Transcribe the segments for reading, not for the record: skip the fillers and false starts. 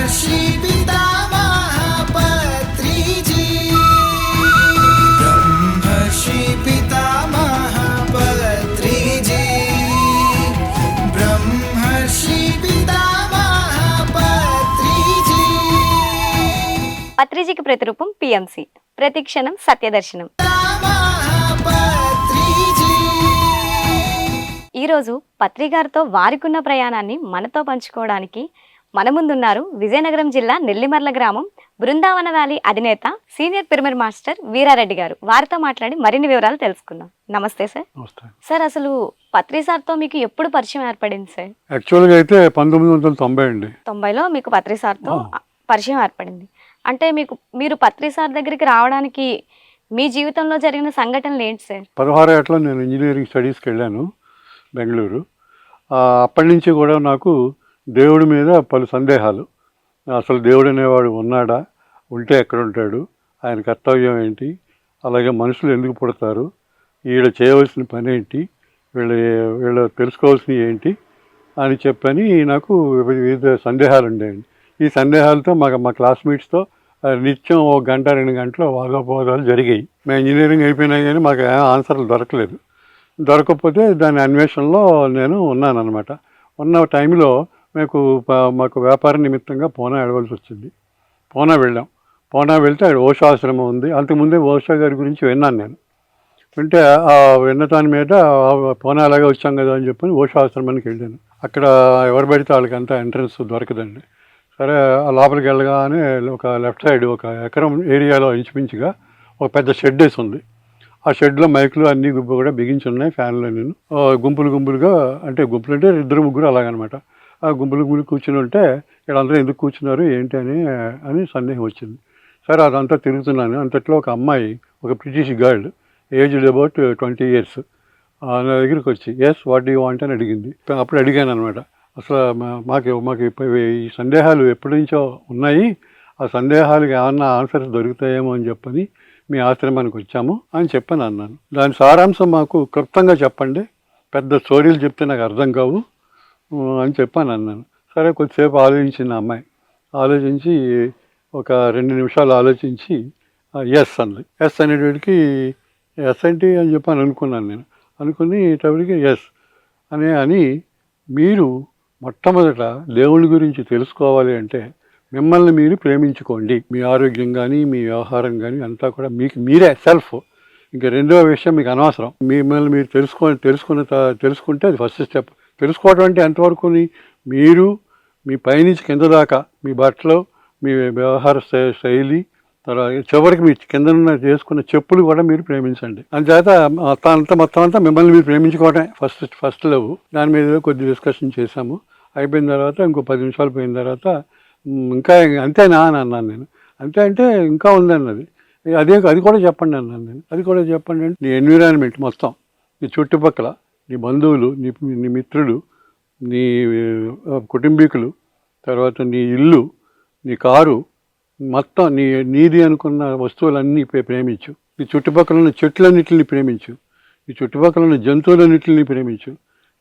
ब्रह्मर्षि पितामह पत्रिजी ब्रह्मर्षि पितामह पत्रिजी ब्रह्मर्षि पितामह पत्रिजी పత్రిజీకి ప్రతిరూపం పిఎంసి, ప్రతిక్షణం సత్యదర్శనం. ఈరోజు పత్రి గారితో వారికున్న ప్రయాణాన్ని మనతో పంచుకోవడానికి మన ముందున్నారు విజయనగరం జిల్లా నెల్లిమర్ల గ్రామం బృందావన వ్యాలీ అధినేత సీనియర్ పిరమిడ్ మాస్టర్ వీరారెడ్డి గారు. వారితో మాట్లాడి మరిన్ని వివరాలు తెలుసుకుందాం. నమస్తే సార్. సార్, అసలు పత్రి సార్తో మీకు ఎప్పుడు పరిచయం ఏర్పడింది సార్? యాక్చువల్గా అయితే 1990 అండి. 90లో మీకు పత్రి సార్తో పరిచయం ఏర్పడింది. అంటే మీరు పత్రి సార్ దగ్గరికి రావడానికి మీ జీవితంలో జరిగిన సంఘటనలు ఏంటి సార్? 16 ఏటలో నేను ఇంజనీరింగ్ స్టడీస్కి వెళ్ళాను బెంగళూరు. అప్పటి నుంచి కూడా నాకు దేవుడి మీద పలు సందేహాలు. అసలు దేవుడు అనేవాడు ఉన్నాడా, ఉంటే ఎక్కడ ఉంటాడు, ఆయన కర్తవ్యం ఏంటి, అలాగే మనుషులు ఎందుకు పుడతారు, వీళ్ళు చేయవలసిన పని ఏంటి, వీళ్ళు తెలుసుకోవాల్సినవి ఏంటి అని చెప్పని నాకు వివిధ సందేహాలు ఉండేవి. ఈ సందేహాలతో మా క్లాస్మేట్స్తో నిత్యం 1 గంట 2 గంటలు వాదోపవాదాలు జరిగాయి. మేము ఇంజనీరింగ్ అయిపోయినా కానీ మాకు ఆన్సర్లు దొరకలేదు. దొరకకపోతే దాని అన్వేషణలో నేను ఉన్నానన్నమాట. ఉన్న టైంలో మాకు వ్యాపార నిమిత్తంగా పూనా వెళ్ళవలసి వచ్చింది. పూనా వెళ్తే అక్కడ ఓషో ఆశ్రమం ఉంది. అంతకుముందే ఓషో గారి గురించి విన్నాను నేను. వింటే విన్న దాని మీద పూనా అలాగే వచ్చాం కదా అని చెప్పని ఓషో ఆశ్రమానికి వెళ్ళాను. అక్కడ ఎవరు పడితే వాళ్ళకి అంతా ఎంట్రన్స్ దొరకదండి. సరే, ఆ లోపలికి వెళ్ళగానే ఒక లెఫ్ట్ సైడ్ 1 ఎకరం ఏరియాలో ఇంచుమించుగా ఒక పెద్ద షెడ్ వేసి ఉంది. ఆ షెడ్లో మైకులు అన్నీ కూడా బిగించి ఉన్నాయి. ఫ్యాన్లో నేను గుంపులుగా, అంటే 2 3 అలాగనమాట. ఆ గుంపులు కూర్చుని ఉంటే ఇక్కడ అందరూ ఎందుకు కూర్చున్నారు ఏంటి అని సందేహం వచ్చింది. సరే, అదంతా తిరుగుతున్నాను. అంతట్లో ఒక అమ్మాయి, ఒక British girl, aged about 20 years, నా దగ్గరికి వచ్చి వాట్ డూ యూ వాంట్ అని అడిగింది. అప్పుడు అడిగాను అనమాట, అసలు మాకు ఈ సందేహాలు ఎప్పటి నుంచో ఉన్నాయి, ఆ సందేహాలకు ఏమన్నా ఆన్సర్స్ దొరుకుతాయేమో అని చెప్పని మీ ఆశ్రమానికి వచ్చాము అని చెప్పని అన్నాను. దాని సారాంశం మాకు క్లుప్తంగా చెప్పండి, పెద్ద స్టోరీలు చెప్తే నాకు అర్థం కావు అని చెప్పని అన్నాను. సరే, కొద్దిసేపు ఆలోచించింది అమ్మాయి. ఆలోచించి ఒక 2 నిమిషాలు ఆలోచించి ఎస్ అంది. ఎస్ అనేటికి ఎస్ ఏంటి అని చెప్పని అనుకున్నాను నేను. అనుకునేటప్పటికి ఎస్ అని మీరు మొట్టమొదట దేవుడి గురించి తెలుసుకోవాలి అంటే మిమ్మల్ని మీరు ప్రేమించుకోండి. మీ ఆరోగ్యం కానీ మీ వ్యవహారం కానీ అంతా కూడా మీరే సెల్ఫ్. ఇంకా రెండవ విషయం మీకు అనవసరం. మిమ్మల్ని మీరు తెలుసుకుంటే అది ఫస్ట్ స్టెప్. తెలుసుకోవడం అంటే ఎంతవరకు మీరు మీ పైనుంచి కింద దాకా మీ బట్టలు, మీ వ్యవహార శైలి, తర్వాత చివరికి మీ కింద చేసుకున్న చెప్పులు కూడా మీరు ప్రేమించండి. అందుచేత మొత్తం అంతా మిమ్మల్ని మీరు ప్రేమించుకోవడమే ఫస్ట్ లవ్. దాని మీద కొద్ది డిస్కషన్ చేశాము. అయిపోయిన తర్వాత ఇంకో 10 నిమిషాలు పోయిన తర్వాత ఇంకా అంతేనా అని అన్నాను నేను. అంతే అంటే ఇంకా ఉందన్నది. అది కూడా చెప్పండి అన్నాను నేను. అది కూడా చెప్పండి అంటే నీ ఎన్విరాన్మెంట్ మొత్తం, నీ చుట్టుపక్కల, నీ బంధువులు, నీ మిత్రులు, నీ కుటుంబీకులు, తర్వాత నీ ఇల్లు, నీ కారు, మొత్తం నీది అనుకున్న వస్తువులన్నీ ప్రేమించు. నీ చుట్టుపక్కల ఉన్న చెట్లన్నింటినీ ప్రేమించు. నీ చుట్టుపక్కల ఉన్న జంతువులన్నింటినీ ప్రేమించు.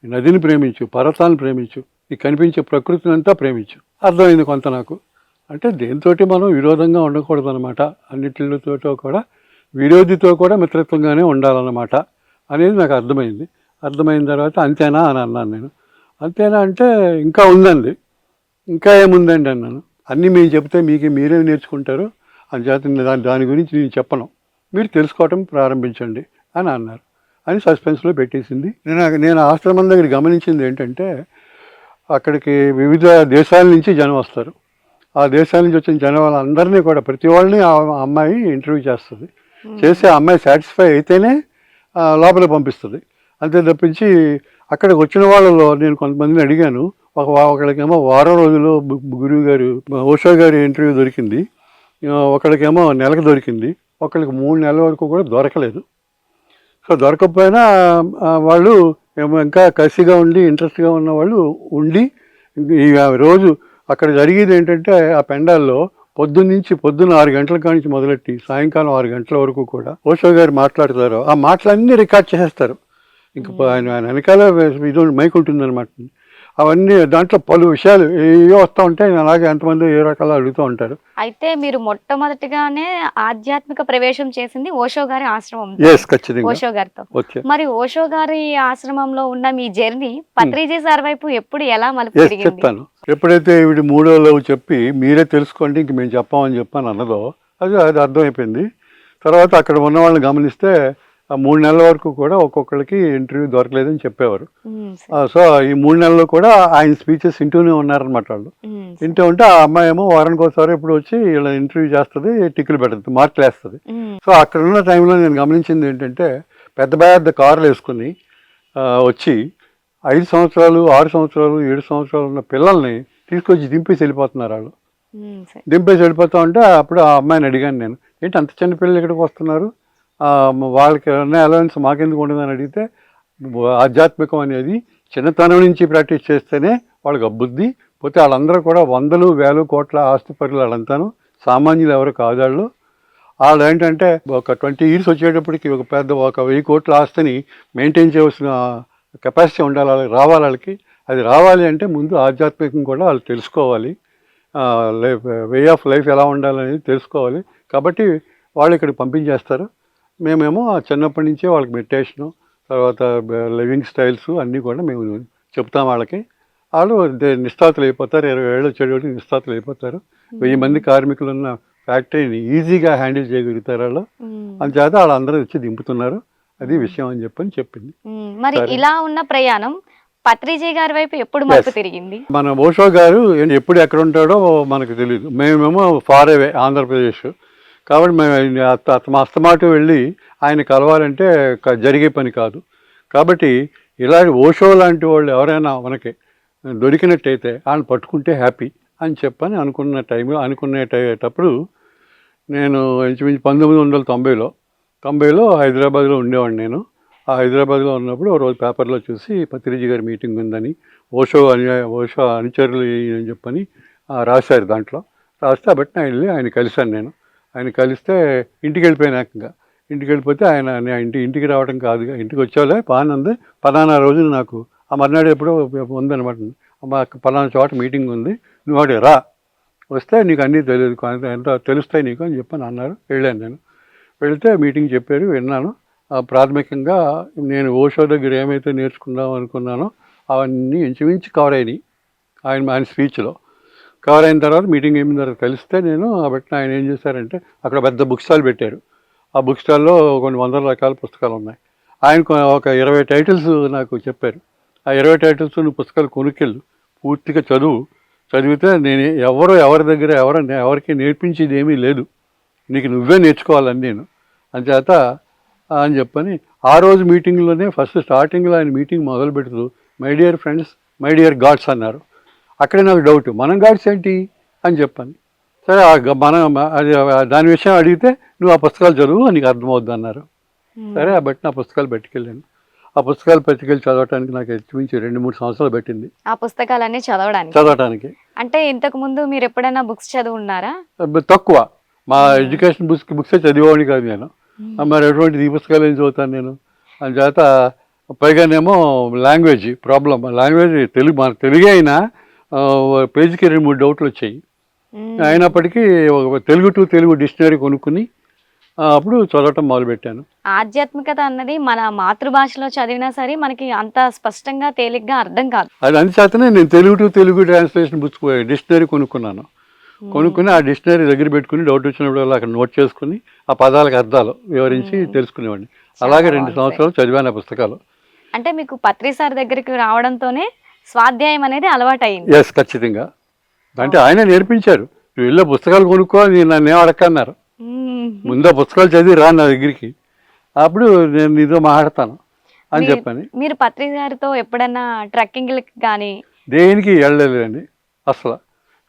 ఈ నదిని ప్రేమించు, పర్వతాలను ప్రేమించు, నీకు కనిపించే ప్రకృతిని అంతా ప్రేమించు. అర్థమైంది కొంత నాకు. అంటే దేనితోటి మనం విరోధంగా ఉండకూడదు అనమాట. అన్నిటితో కూడా విరోధితో కూడా మిత్రత్వంగానే ఉండాలన్నమాట అనేది నాకు అర్థమైంది. అర్థమైన తర్వాత అంతేనా అని అన్నాను నేను. అంతేనా అంటే ఇంకా ఉందండి. ఇంకా ఏముందండి అన్నాను. అన్నీ మేము చెప్తే మీరే నేర్చుకుంటారు, అందుచేత దాని గురించి నేను చెప్పను, మీరు తెలుసుకోవటం ప్రారంభించండి అని అన్నారు. అని సస్పెన్స్లో పెట్టేసింది. నేను ఆశ్రమం దగ్గర గమనించింది ఏంటంటే అక్కడికి వివిధ దేశాల నుంచి జనం వస్తారు. ఆ దేశాల నుంచి వచ్చిన జనం వాళ్ళందరినీ కూడా ప్రతి వాళ్ళని ఆ అమ్మాయి ఇంటర్వ్యూ చేస్తుంది. చేసి ఆ అమ్మాయి సాటిస్ఫై అయితేనే లోపల పంపిస్తుంది. అంతే తప్పించి అక్కడికి వచ్చిన వాళ్ళలో నేను కొంతమందిని అడిగాను. ఒకళ్ళకేమో వారం రోజులు గురువు గారు ఓషో గారి ఇంటర్వ్యూ దొరికింది, ఒకళ్ళకేమో నెలకు దొరికింది, ఒకళ్ళకి 3 నెలల వరకు కూడా దొరకలేదు. సో దొరకకపోయినా వాళ్ళు ఇంకా కసిగా ఉండి ఇంట్రెస్ట్గా ఉన్న వాళ్ళు ఉండి ఈ రోజు అక్కడ జరిగేది ఏంటంటే ఆ పెండాల్లో పొద్దున్న 6 గంటల కానించి మొదలెట్టి సాయంకాలం 6 గంటల వరకు కూడా ఓషో గారు మాట్లాడతారు. ఆ మాటలన్నీ రికార్డ్ చేసేస్తారు. ఇంకా ఆయన వెనకాల ఇది మైక్ ఉంటుందన్నమాట. అవన్నీ దాంట్లో పలు విషయాలు ఏవో వస్తూ ఉంటాయి. అలాగే ఎంతమంది ఏ రకాలు అడుగుతూ ఉంటారు. అయితే మీరు మొట్టమొదటిగానే ఆధ్యాత్మిక ప్రవేశం చేసింది ఓషో గారి ఆశ్రమం, ఎస్, ఖచ్చితంగా ఓషో గారితో. ఓకే. మరి ఓషో గారి ఆశ్రమంలో ఉన్న మీ జర్నీ పత్రిజీ సార్ వైపు ఎప్పుడు ఎలా మలుపు ఎస్, తిరిగింది? చెప్తాను. ఎప్పుడైతే వీడి 3వ లవ్ చెప్పి మీరే తెలుసుకోండి ఇంక మేము చెప్పామని చెప్పాను అన్నదో అది అర్థమైపోయింది. తర్వాత అక్కడ ఉన్న వాళ్ళని గమనిస్తే ఆ 3 నెలల వరకు కూడా ఒక్కొక్కరికి ఇంటర్వ్యూ దొరకలేదని చెప్పేవారు. సో ఈ 3 నెలల్లో కూడా ఆయన స్పీచెస్ వింటూనే ఉన్నారనమాట. వాళ్ళు వింటూ ఉంటే ఆ అమ్మాయి ఏమో వారానికి ఒకసారి ఇప్పుడు వచ్చి ఇలా ఇంటర్వ్యూ చేస్తుంది, టిక్కులు పెడుతుంది, మార్కులు వేస్తుంది. సో అక్కడ ఉన్న టైంలో నేను గమనించింది ఏంటంటే పెద్ద పెద్ద కార్లు వేసుకుని వచ్చి 5 సంవత్సరాలు 6 సంవత్సరాలు 7 సంవత్సరాలు ఉన్న పిల్లల్ని తీసుకొచ్చి దింపేసి వెళ్ళిపోతున్నారు. వాళ్ళు దింపేసి వెళ్ళిపోతా ఉంటే అప్పుడు ఆ అమ్మాయిని అడిగాను నేను, ఏంటి అంత చిన్న పిల్లలు ఇక్కడికి వస్తున్నారు, వాళ్ళకి ఉన్న అలవెన్స్ మాకెందుకు ఉండదని అడిగితే, ఆధ్యాత్మికం అనేది చిన్నతనం నుంచి ప్రాక్టీస్ చేస్తేనే వాళ్ళకి బుద్ధి పోతే వాళ్ళందరూ కూడా వందలు వేలు కోట్ల ఆస్తిపరులు వాళ్ళంతాను సామాన్యులు ఎవరు కాదు. వాళ్ళు ఏంటంటే ఒక 20 years వచ్చేటప్పటికి ఒక 1000 కోట్ల ఆస్తిని మెయింటైన్ చేయవలసిన కెపాసిటీ ఉండాలి వాళ్ళకి, రావాలి వాళ్ళకి. అది రావాలి అంటే ముందు ఆధ్యాత్మికం కూడా వాళ్ళు తెలుసుకోవాలి, వే ఆఫ్ లైఫ్ ఎలా ఉండాలనేది తెలుసుకోవాలి. కాబట్టి వాళ్ళు ఇక్కడికి పంపించేస్తారు. మేమేమో చిన్నప్పటి నుంచే వాళ్ళకి మెడిటేషను, తర్వాత లివింగ్ స్టైల్స్ అన్నీ కూడా మేము చెప్తాం వాళ్ళకి. వాళ్ళు నిష్ఠాతులు అయిపోతారు. 20 ఏళ్ళు వచ్చేటప్పటికి నిష్ఠాతులు అయిపోతారు. 1000 మంది కార్మికులు ఉన్న ఫ్యాక్టరీని ఈజీగా హ్యాండిల్ చేయగలుగుతారు వాళ్ళు. అందుచేత వాళ్ళందరూ వచ్చి దింపుతున్నారు. అది విషయం అని చెప్పింది. మరి ఇలా ఉన్న ప్రయాణం పత్రిజీ గారి వైపు ఎప్పుడు మలుపు తిరిగింది? మన ఓషో గారు ఎప్పుడు ఎక్కడ ఉంటాడో మనకు తెలియదు. మేమేమో ఫార్ అవే ఆంధ్రప్రదేశ్ కాబట్టి మేము అస్తమాటు వెళ్ళి ఆయన కలవాలంటే జరిగే పని కాదు. కాబట్టి ఇలాంటి ఓషో లాంటి వాళ్ళు ఎవరైనా మనకి దొరికినట్టయితే ఆయన పట్టుకుంటే హ్యాపీ అని చెప్పని అనుకునేటప్పుడు నేను ఇంచుమించు 1990లో హైదరాబాద్లో ఉండేవాడిని. నేను ఆ హైదరాబాద్లో ఉన్నప్పుడు ఒక రోజు పేపర్లో చూసి పత్రిజీ గారి మీటింగ్ ఉందని ఓషో అనుచరులు అని చెప్పని రాశారు. దాంట్లో రాస్తే బట్టి నేను వెళ్ళి ఆయన కలిశాను. నేను ఆయన కలిస్తే ఇంటికి వెళ్ళిపోయినాక ఇంటికి వెళ్ళిపోతే ఆయన ఇంటికి రావడం కాదుగా, ఇంటికి వచ్చేవాళ్ళే బాగానే పలానా రోజున నాకు ఆ మర్నాడు ఎప్పుడో ఉందన్నమాట, పలానా చోట మీటింగ్ ఉంది, నువ్వు వాడు రా, వస్తే నీకు అన్నీ తెలియదు ఎంత తెలుస్తాయి నీకు అని చెప్పని అన్నారు. వెళ్ళాను. నేను వెళితే మీటింగ్ చెప్పారు, విన్నాను. ప్రాథమికంగా నేను ఓషో దగ్గర ఏమైతే నేర్చుకుందాం అనుకున్నానో అవన్నీ ఇంచుమించు కవర్ అయినాయి ఆయన స్పీచ్లో. కవర్ అయిన తర్వాత మీటింగ్ అయిన తర్వాత కలిస్తే నేను బట్టి ఆయన ఏం చేశారంటే అక్కడ పెద్ద బుక్ స్టాల్ పెట్టారు. ఆ బుక్ స్టాల్లో కొన్ని 100 రకాల పుస్తకాలు ఉన్నాయి. ఆయన ఒక 20 టైటిల్స్ నాకు చెప్పారు. ఆ 20 టైటిల్స్ నువ్వు పుస్తకాలు కొనుక్కెళ్ళు, పూర్తిగా చదివితే నేను ఎవరి దగ్గర ఎవరికి నేర్పించేది ఏమీ లేదు, నీకు నువ్వే నేర్చుకోవాలని నేను అంచేత అని చెప్పని ఆ రోజు మీటింగ్లోనే ఫస్ట్ స్టార్టింగ్లో ఆయన మీటింగ్ మొదలు పెడుతూ my dear friends, my dear God's అన్నారు. అక్కడే నాకు డౌట్, మనం గాడ్స్ ఏంటి అని చెప్పాను. సరే దాని విషయం అడిగితే నువ్వు ఆ పుస్తకాలు చదువు నీకు అర్థమవుద్ది అన్నారు. సరే బట్టి నా పుస్తకాలు పట్టుకెళ్ళాను. ఆ పుస్తకాలు పట్టుకెళ్ళి చదవటానికి నాకు ఇంచుమించు 2-3 సంవత్సరాలు పెట్టింది ఆ పుస్తకాలన్నీ చదవడానికి. అంటే ఇంతకు ముందు మీరు ఎప్పుడైనా బుక్స్ చదువున్నారా? తక్కువ. మా ఎడ్యుకేషన్ బుక్సే చదివేవాడిని కాదు నేను. మరి ఎటువంటి ఈ పుస్తకాలు ఏం చదువుతాను నేను అని చేత. పైగానేమో లాంగ్వేజ్ ప్రాబ్లం. లాంగ్వేజ్ మన తెలుగే అయినా పేజీకి 2-3 డౌట్లు వచ్చాయి. అయినప్పటికీ తెలుగు టు తెలుగు డిక్షనరీ కొనుక్కుని అప్పుడు చదవటం మొదలుపెట్టాను. ఆధ్యాత్మికత అన్నది మన మాతృభాషలో చదివినా సరే మనకి అంత స్పష్టంగా తేలిగ్గా అర్థం కాదు. అది అందుచేతనే నేను Telugu to Telugu translation books dictionary కొనుక్కున్నాను. కొనుక్కుని ఆ డిక్షనరీ దగ్గర పెట్టుకుని డౌట్ వచ్చినప్పుడు అక్కడ నోట్ చేసుకుని ఆ పదాలకు అర్థాలు వివరించి తెలుసుకునేవాడిని. అలాగే 2 సంవత్సరాలు చదివాను ఆ పుస్తకాలు. అంటే మీకు పత్రి సార్ దగ్గరికి రావడంతోనే స్వాధ్యాయం అనేది అలవాటు అయింది? ఎస్, ఖచ్చితంగా. అంటే ఆయన నేర్పించారు, నువ్వు వెళ్ళే పుస్తకాలు కొనుక్కోవాలి, నన్ను ఏం అడగన్నారు, ముందు పుస్తకాలు చదివి రా నా దగ్గరికి, అప్పుడు నేను నీతో మాట్లాడతాను అని చెప్పని. మీరు పత్రి గారితో ఎప్పుడన్నా ట్రెక్కింగ్లకి కానీ దేనికి వెళ్ళలేదండి అసలు.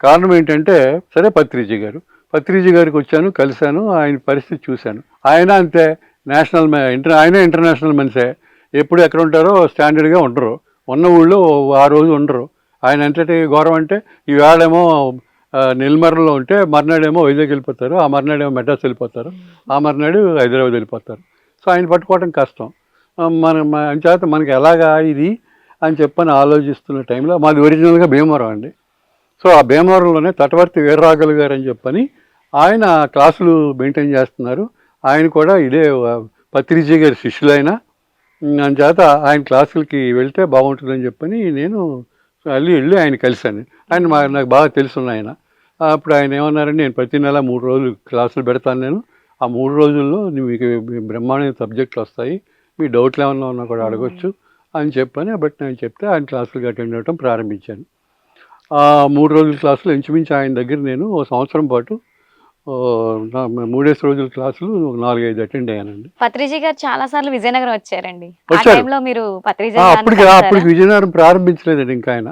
కారణం ఏంటంటే సరే పత్రిజీ గారికి వచ్చాను, కలిశాను, ఆయన పరిస్థితి చూశాను. ఆయన అంతే నేషనల్ ఆయన ఇంటర్నేషనల్ మనిషే. ఎప్పుడు ఎక్కడ ఉంటారో స్టాండర్డ్గా ఉండరు, ఉన్న ఊళ్ళో ఆ రోజు ఉండరు. ఆయన ఎంతటి గౌరవం అంటే ఈవేళేమో నెల్లిమర్లలో ఉంటే మర్నాడేమో వైజాగ్ వెళ్ళిపోతారు, ఆ మర్నాడేమో మెడ్రాస్ వెళ్ళిపోతారు, ఆ మర్నాడు హైదరాబాద్ వెళ్ళిపోతారు. సో ఆయన పట్టుకోవడం కష్టం. చేత మనకి ఎలాగా ఇది అని చెప్పని ఆలోచిస్తున్న టైంలో మాది ఒరిజినల్గా భీమవరం అండి. సో ఆ భీమవరంలోనే తటవర్తి వీర్రాఘవులు గారు అని చెప్పని ఆయన క్లాసులు మెయింటైన్ చేస్తున్నారు. ఆయన కూడా ఇదే పత్రిజీ గారి శిష్యులైన చేత ఆయన క్లాసులకి వెళ్తే బాగుంటుందని చెప్పని నేను వెళ్ళి ఆయన కలిశాను. ఆయన నాకు బాగా తెలుసున్న ఆయన. అప్పుడు ఆయన ఏమన్నారంటే, నేను ప్రతి నెల 3 రోజులు క్లాసులు పెడతాను నేను. ఆ 3 రోజుల్లో మీకు బ్రహ్మాండమైన సబ్జెక్టులు వస్తాయి, మీ డౌట్లు ఏమన్నా ఉన్నా కూడా అడగొచ్చు అని చెప్పని. బట్ నేను చెప్తే ఆయన క్లాసులకు అటెండ్ అవ్వడం ప్రారంభించాను. ఆ 3 రోజుల క్లాసులు ఇంచుమించు ఆయన దగ్గర నేను 1 సంవత్సరం పాటు 3 రోజుల క్లాసులు 4-5 అటెండ్ అయ్యానండి. పత్రిజీ గారు చాలా సార్లు విజయనగరం వచ్చారండి. ఆ వచ్చారు. టైంలో మీరు పత్రిజీ అప్పటికి విజయనగరం ప్రారంభించలేదండి ఇంకా ఆయన.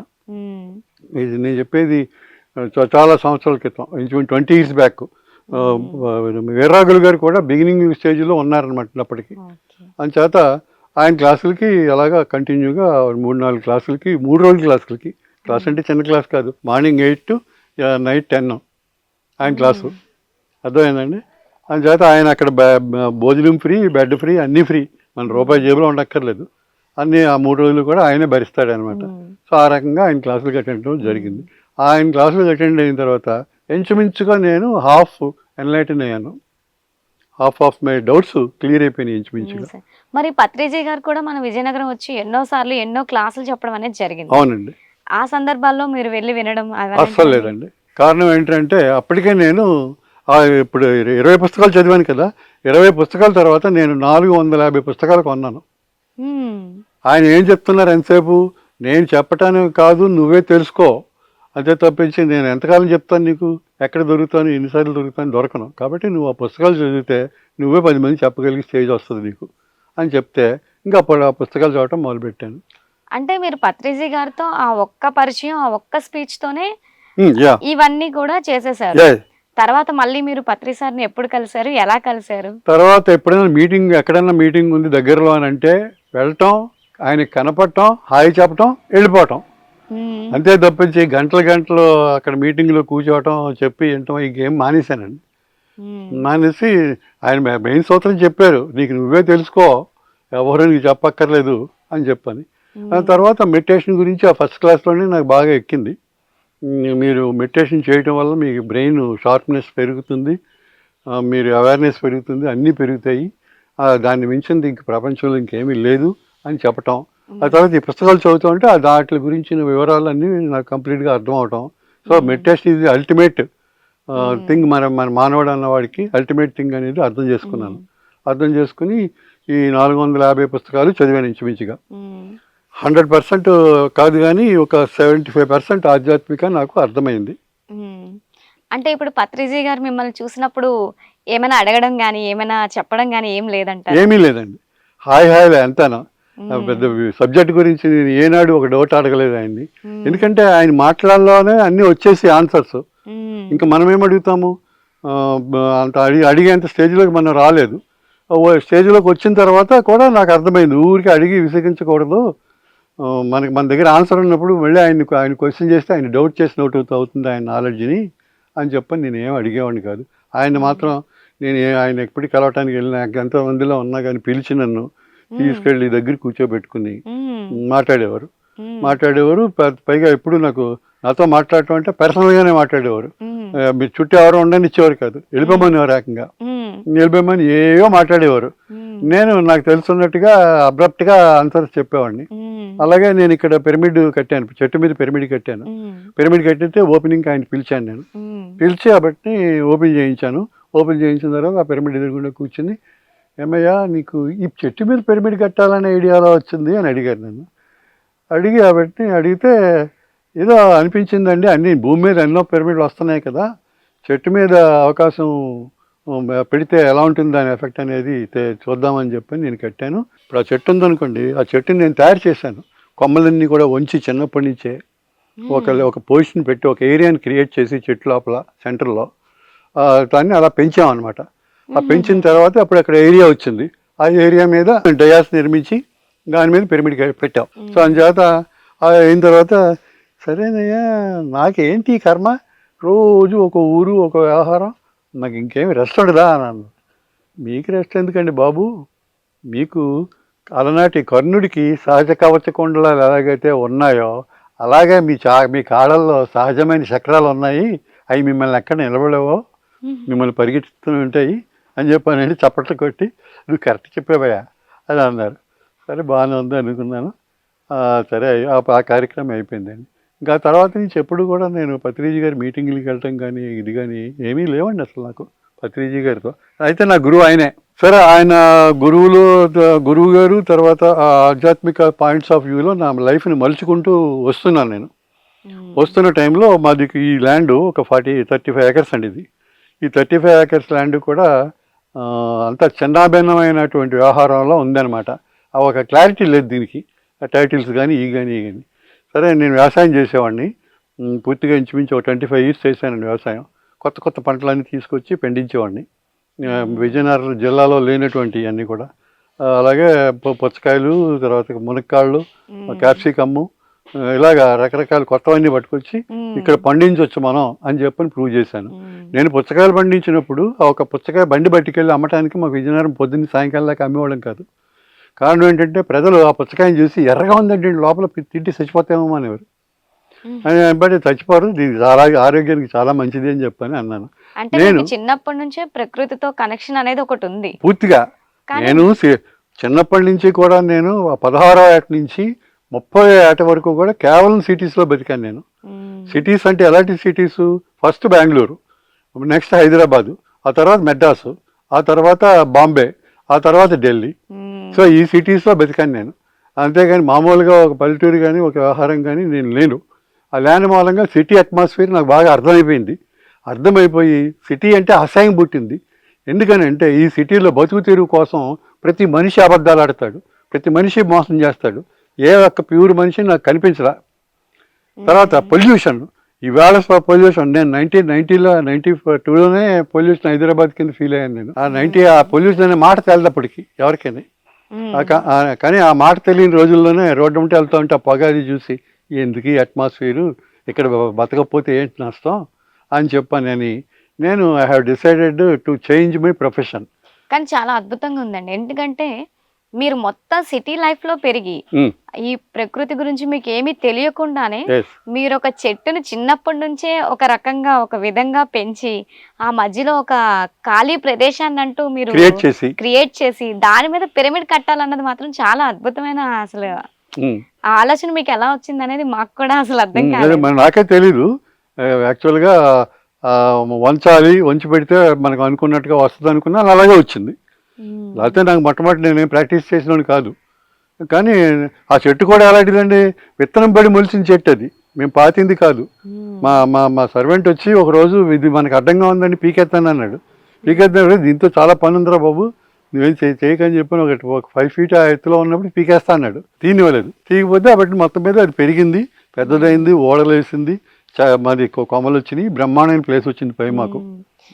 ఇది నేను చెప్పేది చాలా సంవత్సరాల క్రితం, ఇంచుమించు 20 years బ్యాక్. వీర్రాఘవులు గారు కూడా బిగినింగ్ స్టేజ్లో ఉన్నారనమాట అప్పటికి. అందుచేత ఆయన క్లాసులకి అలాగా కంటిన్యూగా 3-4 క్లాసులకి, 3 రోజుల క్లాసులకి, క్లాస్ అంటే చిన్న క్లాస్ కాదు, మార్నింగ్ 8 to night 10 ఆయన క్లాసు. అర్థమైందండి. అందుచేత ఆయన అక్కడ భోజనం ఫ్రీ, బెడ్ ఫ్రీ, అన్నీ ఫ్రీ, మన రూపాయి జేబులో ఉండక్కర్లేదు. అన్నీ ఆ 3 రోజులు కూడా ఆయనే భరిస్తాడనమాట. సో ఆ రకంగా ఆయన క్లాసులకు అటెండ్ అవ్వడం జరిగింది. ఆయన క్లాసులకు అటెండ్ అయిన తర్వాత ఇంచుమించుగా నేను హాఫ్ ఎన్లైటన్ అయ్యాను. Half of my doubts clear అయిపోయినాయి ఇంచుమించుగా. మరి పత్రిజీ గారు కూడా మన విజయనగరం వచ్చి ఎన్నోసార్లు ఎన్నో క్లాసులు చెప్పడం అనేది జరిగింది. అవునండి. ఆ సందర్భాల్లో మీరు వెళ్ళి వినడం అస్సలు లేదండి. కారణం ఏంటంటే అప్పటికే నేను ఇప్పుడు 20 పుస్తకాలు చదివాను కదా, 20 పుస్తకాల తర్వాత నేను 450 పుస్తకాలు కొన్నాను. ఆయన ఏం చెప్తున్నారు ఎంతసేపు, నేను చెప్పటానికి కాదు, నువ్వే తెలుసుకో, అంతే తప్పించి నేను ఎంతకాలం చెప్తాను నీకు, ఎక్కడ దొరుకుతాను, ఎన్నిసార్లు దొరకను. కాబట్టి నువ్వు ఆ పుస్తకాలు చదివితే నువ్వే 10 మంది చెప్పగలిగే స్టేజ్ వస్తుంది నీకు అని చెప్తే ఇంకా అప్పుడు ఆ పుస్తకాలు చదవటం మొదలుపెట్టాను. అంటే మీరు పత్రిజీ గారితో ఆ ఒక్క పరిచయం, ఆ ఒక్క స్పీచ్ తోనే ఇవన్నీ కూడా చేసేసారు. తర్వాత మళ్ళీ మీరు పత్రి సార్ని ఎప్పుడు కలిశారు, ఎలా కలిశారు? తర్వాత ఎప్పుడైనా మీటింగ్, ఎక్కడైనా మీటింగ్ ఉంది దగ్గరలో అని అంటే వెళ్ళటం, ఆయనకి కనపడటం, హాయి చెప్పటం, వెళ్ళిపోవటం, అంతే తప్పించి గంటలు అక్కడ మీటింగ్లో కూర్చోవటం, చెప్పి వినటం ఈ గేమ్ మానేశానండి. మానేసి ఆయన మెయిన్ సూత్రం చెప్పారు, నీకు నువ్వే తెలుసుకో, ఎవరు నీకు చెప్పక్కర్లేదు అని చెప్పని. ఆ తర్వాత మెడిటేషన్ గురించి ఆ ఫస్ట్ క్లాస్లోనే నాకు బాగా ఎక్కింది. మీరు మెడిటేషన్ చేయటం వల్ల మీకు బ్రెయిన్ షార్ప్నెస్ పెరుగుతుంది, మీరు అవేర్నెస్ పెరుగుతుంది, అన్నీ పెరుగుతాయి, దాన్ని మించింది ఇంక ప్రపంచంలో ఇంకేమీ లేదు అని చెప్పటం. ఆ తర్వాత ఈ పుస్తకాలు చదువుతూ ఉంటే దాంట్లో గురించిన వివరాలన్నీ నాకు కంప్లీట్గా అర్థం అవటం. సో మెడిటేషన్ ఇది అల్టిమేట్ థింగ్, మన మానవుడు అన్నవాడికి అల్టిమేట్ థింగ్ అనేది అర్థం చేసుకున్నాను. అర్థం చేసుకుని ఈ 450 పుస్తకాలు చదివాను ఇంచుమించుగా. 100% కాదు కానీ ఒక 75% ఆధ్యాత్మిక నాకు అర్థమైంది. అంటే ఇప్పుడు పత్రిజీ గారు మిమ్మల్ని చూసినప్పుడు ఏమైనా అడగడం కానీ, ఏమైనా చెప్పడం కానీ ఏం లేదంట? ఏమీ లేదండి, హాయిలే అంతాను. పెద్ద సబ్జెక్ట్ గురించి నేను ఏనాడు ఒక డౌట్ అడగలేదు ఆయన్ని. ఎందుకంటే ఆయన మాట్లాడలోనే అన్నీ వచ్చేసి ఆన్సర్స్. ఇంకా మనం ఏం అడుగుతాము, అంత అడిగేంత స్టేజ్లోకి మనం రాలేదు. స్టేజ్లోకి వచ్చిన తర్వాత కూడా నాకు అర్థమైంది, ఊరికి అడిగి విసిగించకూడదు, మన దగ్గర ఆన్సర్ ఉన్నప్పుడు మళ్ళీ ఆయన క్వశ్చన్ చేస్తే ఆయన డౌట్ చేసి నోట్ అవుతుంది ఆయన నాలెడ్జ్ని అని చెప్పని నేను ఏం అడిగేవాడిని కాదు. ఆయన మాత్రం నేను ఆయన ఎప్పటికీ కలవటానికి వెళ్ళినా, ఎంతమందిలో ఉన్నా కానీ పిలిచి నన్ను తీసుకెళ్ళి దగ్గర కూర్చోబెట్టుకుని మాట్లాడేవారు. పైగా ఎప్పుడు నాతో మాట్లాడటం అంటే పర్సనల్గానే మాట్లాడేవారు. మీరు చుట్టూ ఎవరో ఉండని ఇచ్చేవారు కాదు, వెళ్ళిపోమనేవారు, ఏకంగా వెళ్ళిపోమని ఏవో మాట్లాడేవారు. నేను నాకు తెలుసున్నట్టుగా అబ్రప్ట్గా ఆన్సర్స్ చెప్పేవాడిని. అలాగే నేను ఇక్కడ పిరమిడ్ కట్టాను, చెట్టు మీద పిరమిడ్ కట్టాను. పిరమిడ్ కట్టితే ఓపెనింగ్ ఆయన పిలిచాను. నేను పిలిచి కాబట్టి ఓపెన్ చేయించాను. ఓపెన్ చేయించిన తర్వాత ఆ పిరమిడ్ ఎదురుగుండా కూర్చుని, ఏమయ్యా నీకు ఈ చెట్టు మీద పిరమిడ్ కట్టాలనే ఐడియాలో వచ్చింది అని అడిగారు నన్ను. అడిగితే ఏదో అనిపించిందండి, అన్ని భూమి మీద ఎన్నో పిరమిడ్లు వస్తున్నాయి కదా, చెట్టు మీద అవకాశం పెడితే ఎలా ఉంటుంది దాని ఎఫెక్ట్ అనేది చూద్దామని చెప్పి నేను కట్టాను. ఇప్పుడు ఆ చెట్టు ఉందనుకోండి, ఆ చెట్టుని నేను తయారు చేశాను. కొమ్మలన్నీ కూడా వంచి చిన్నప్పటి నుంచే ఒక పొజిషన్ పెట్టి ఒక ఏరియాని క్రియేట్ చేసి చెట్టు లోపల సెంటర్లో దాన్ని అలా పెంచామన్నమాట. ఆ పెంచిన తర్వాత అప్పుడు అక్కడ ఏరియా వచ్చింది. ఆ ఏరియా మీద డయాస్ నిర్మించి దాని మీద పిరమిడ్ పెట్టాం. సో అందుచేత అయిన తర్వాత సరేనయ్యా నాకేంటి కర్మ, రోజు ఒక ఊరు ఒక వ్యవహారం, నాకు ఇంకేమి రెస్ట్ ఉండదా అన్నాను. మీకు రెస్ట్ ఎందుకండి బాబు, మీకు అలనాటి కర్ణుడికి సహజ కవచ కుండలాలు ఎలాగైతే ఉన్నాయో అలాగే మీ కాళ్ళల్లో సహజమైన చక్రాలు ఉన్నాయి, అవి మిమ్మల్ని ఎక్కడ నిలబడవో, మిమ్మల్ని పరిగెత్తుతూ ఉంటాయి అని చెప్పానండి. చప్పట్లు కొట్టి నువ్వు కరెక్ట్ చెప్పావయ్యా అని అన్నారు. సరే బాగానే ఉంది అనుకున్నాను. సరే ఆ కార్యక్రమం అయిపోయిందండి. ఇంకా తర్వాత నుంచి ఎప్పుడు కూడా నేను పత్రిజీ గారి మీటింగ్లకి వెళ్ళటం కానీ ఇది కానీ ఏమీ లేవండి అసలు నాకు పత్రిజీ గారితో. అయితే నా గురువు ఆయనే. సరే ఆయన గురువు గారు తర్వాత ఆ ఆధ్యాత్మిక పాయింట్స్ ఆఫ్ వ్యూలో నా లైఫ్ని మలుచుకుంటూ వస్తున్నాను నేను. వస్తున్న టైంలో మాది ఈ ల్యాండ్ ఒక 35 ఏకర్స్ అండి. ఈ 35 ఏకర్స్ ల్యాండ్ కూడా అంతా చిన్నాభిన్నమైనటువంటి వ్యవహారంలో ఉందన్నమాట. ఒక క్లారిటీ లేదు దీనికి, టైటిల్స్ కానీ ఈ కానీ సరే నేను వ్యవసాయం చేసేవాడిని. పూర్తిగా ఇంచుమించు ఒక 25 years చేశానండి వ్యవసాయం. కొత్త పంటలన్నీ తీసుకొచ్చి పండించేవాడిని. విజయనగరం జిల్లాలో లేనటువంటి అన్నీ కూడా. అలాగే పుచ్చకాయలు, తర్వాత మునక్కాళ్ళు, క్యాప్సికమ్ము, ఇలాగా రకరకాల కొత్తవన్నీ పట్టుకొచ్చి ఇక్కడ పండించవచ్చు మనం అని చెప్పని ప్రూవ్ చేశాను. నేను పుచ్చకాయలు పండించినప్పుడు ఒక పుచ్చకాయ బండి పట్టుకెళ్ళి అమ్మటానికి మాకు విజయనగరం పొద్దున్న సాయంకాలం దాకా అమ్మేవాళ్ళం కాదు. కారణం ఏంటంటే ప్రజలు ఆ పుచ్చకాయని చూసి ఎర్రగా ఉందంటే లోపల తింటే చచ్చిపోతామో అనేవారు. బట్ చచ్చిపోరు, దీనికి చాలా ఆరోగ్యానికి చాలా మంచిది అని చెప్పని అన్నాను. నేను చిన్నప్పటి నుంచే ప్రకృతితో కనెక్షన్ అనేది ఒకటి ఉంది పూర్తిగా. నేను చిన్నప్పటి నుంచి కూడా నేను 16వ ఏట నుంచి 30వ ఏట వరకు కూడా కేవలం సిటీస్లో బతికాను నేను. సిటీస్ అంటే ఎలాంటి cities? First Bengaluru, next Hyderabad, ఆ తర్వాత మెడ్రాసు, ఆ తర్వాత బాంబే, ఆ తర్వాత ఢిల్లీ. సో ఈ సిటీస్లో బతికాను నేను. అంతేగాని మామూలుగా ఒక పల్లెటూరు కానీ ఒక వ్యవహారం కానీ నేను లేను. ఆ ల్యాండ్ మూలంగా సిటీ అట్మాస్ఫియర్ నాకు బాగా అర్థమైపోయింది. అర్థమైపోయి సిటీ అంటే అసహ్యం పుట్టింది. ఎందుకని అంటే ఈ సిటీలో బతుకు తెరువు కోసం ప్రతి మనిషి అబద్ధాలు ఆడతాడు, ప్రతి మనిషి మోసం చేస్తాడు. ఏ ఒక్క ప్యూర్ మనిషి నాకు కనిపించరా. తర్వాత పొల్యూషన్, ఈవేళ పొల్యూషన్ నేను 1992లోనే పొల్యూషన్ హైదరాబాద్ కింద ఫీల్ అయ్యాను నేను. ఆ పొల్యూషన్ అనే మాట తేలదప్పటికి ఎవరికైనా. కానీ ఆ మాట తెలియని రోజుల్లోనే రోడ్డు ఉంటే వెళ్తూ ఉంటే ఆ పొగ అది చూసి ఎందుకు ఈ అట్మాస్ఫియరు, ఇక్కడ బతకపోతే ఏంటి నష్టం అని చెప్పానని నేను I have decided to change my profession. కానీ చాలా అద్భుతంగా ఉందండి. ఎందుకంటే మీరు మొత్తం సిటీ లైఫ్ లో పెరిగి ఈ ప్రకృతి గురించి మీకు ఏమీ తెలియకుండానే మీరు ఒక చెట్టును చిన్నప్పటి నుంచే ఒక రకంగా ఒక విధంగా పెంచి ఆ మధ్యలో ఒక ఖాళీ ప్రదేశాన్ని అంటూ మీరు క్రియేట్ చేసి దాని మీద పిరమిడ్ కట్టాలన్నది మాత్రం చాలా అద్భుతమైన అసలు ఆ ఆలోచన మీకు ఎలా వచ్చింది అనేది మాకు కూడా అసలు అర్థం కాదు. నాకే తెలీదు యాక్చువల్గా. వంచి పెడితే మనకు అనుకున్నట్టుగా వస్తుంది అనుకున్నా అలాగే వచ్చింది. లేకపోతే నాకు మొట్టమొదటి నేను ప్రాక్టీస్ చేసినోడు కాదు. కానీ ఆ చెట్టు కూడా ఎలాంటిదండి, విత్తనం పడి మొలిచిన చెట్టు అది, మేము పాతింది కాదు. మా సర్వెంట్ వచ్చి ఒకరోజు ఇది మనకు అడ్డంగా ఉందని పీకెత్తాను అన్నాడు. పీకెత్తాను, దీంతో చాలా పని ఉందిరా బాబు, నువ్వేం చేయకని చెప్పి ఒక 5 feet ఆ ఎత్తులో ఉన్నప్పుడు పీకేస్తా అన్నాడు. తీనివ్వలేదు. తీయకపోతే అప్పటి మొత్తం మీద అది పెరిగింది, పెద్దదైంది, ఓడలేసింది, మాది కొమ్మలు వచ్చినాయి, బ్రహ్మాండమైన ప్లేస్ వచ్చింది పై మాకు.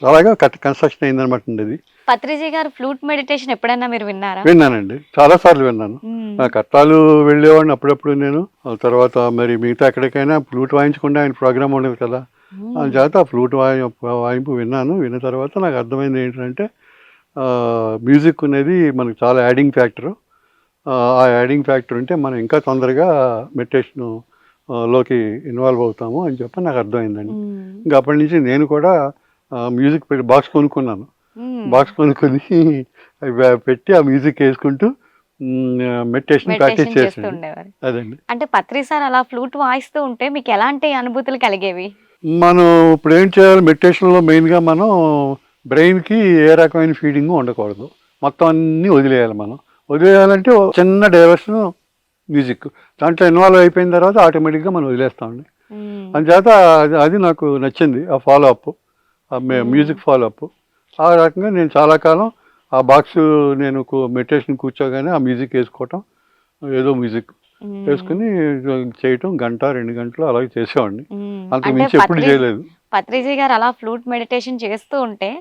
అలాగా కన్స్ట్రక్షన్ అయిందనమాట అండి. పత్రిజీ గారు ఫ్లూట్ మెడిటేషన్ ఎప్పుడైనా మీరు విన్నారా? విన్నానండి, చాలా సార్లు విన్నాను. కట్టాలు వెళ్ళేవాడిని అప్పుడప్పుడు నేను. తర్వాత మరి మిగతా ఎక్కడికైనా ఫ్లూట్ వాయించకుండా ఆయన ప్రోగ్రామ్ ఉండదు కదా, అని చేత ఆ ఫ్లూట్ వాయింపు విన్నాను. విన్న తర్వాత నాకు అర్థమైంది ఏంటంటే మ్యూజిక్ అనేది మనకు చాలా యాడింగ్ ఫ్యాక్టర్. ఆ యాడింగ్ ఫ్యాక్టర్ ఉంటే మనం ఇంకా తొందరగా మెడిటేషన్ లోకి ఇన్వాల్వ్ అవుతాము అని చెప్పి నాకు అర్థమైందండి. ఇంకా అప్పటి నుంచి నేను కూడా మ్యూజిక్ బాక్స్ కొనుక్కున్నాను. బాక్స్ కొనుక్కొని పెట్టి ఆ మ్యూజిక్ వేసుకుంటూ మెడిటేషన్ ప్రాక్టీస్ చేస్తాను. అదండి. అంటే పత్రి సార్ అలా ఫ్లూట్ వాయిస్తూ ఉంటే మీకు ఎలాంటి అనుభూతులు కలిగేవి? మనం ఇప్పుడు ఏం చేయాలి మెడిటేషన్లో మెయిన్గా మనం బ్రెయిన్కి ఏ రకమైన ఫీడింగ్ ఉండకూడదు, మొత్తం అన్నీ వదిలేయాలి. మనం వదిలేయాలంటే చిన్న డైవర్షన్ మ్యూజిక్ దాంట్లో ఇన్వాల్వ్ అయిపోయిన తర్వాత ఆటోమేటిక్గా మనం వదిలేస్తామండి. అందుచేత అది నాకు నచ్చింది, ఆ follow up, music follow up. ఆ రకంగా నేను చాలా కాలం ఆ బాక్స్ నేను మెడిటేషన్ కూర్చోగానే ఆ మ్యూజిక్ వేసుకోవటం, ఏదో మ్యూజిక్ వేసుకుని చేయటం 1-2 గంటలు అలాగే చేసేవాడిని. అంతకు మించి ఎప్పుడు చేయలేదు. పత్రిజీ గారు అలా ఫ్లూట్ మెడిటేషన్ చేస్తూ ఉంటే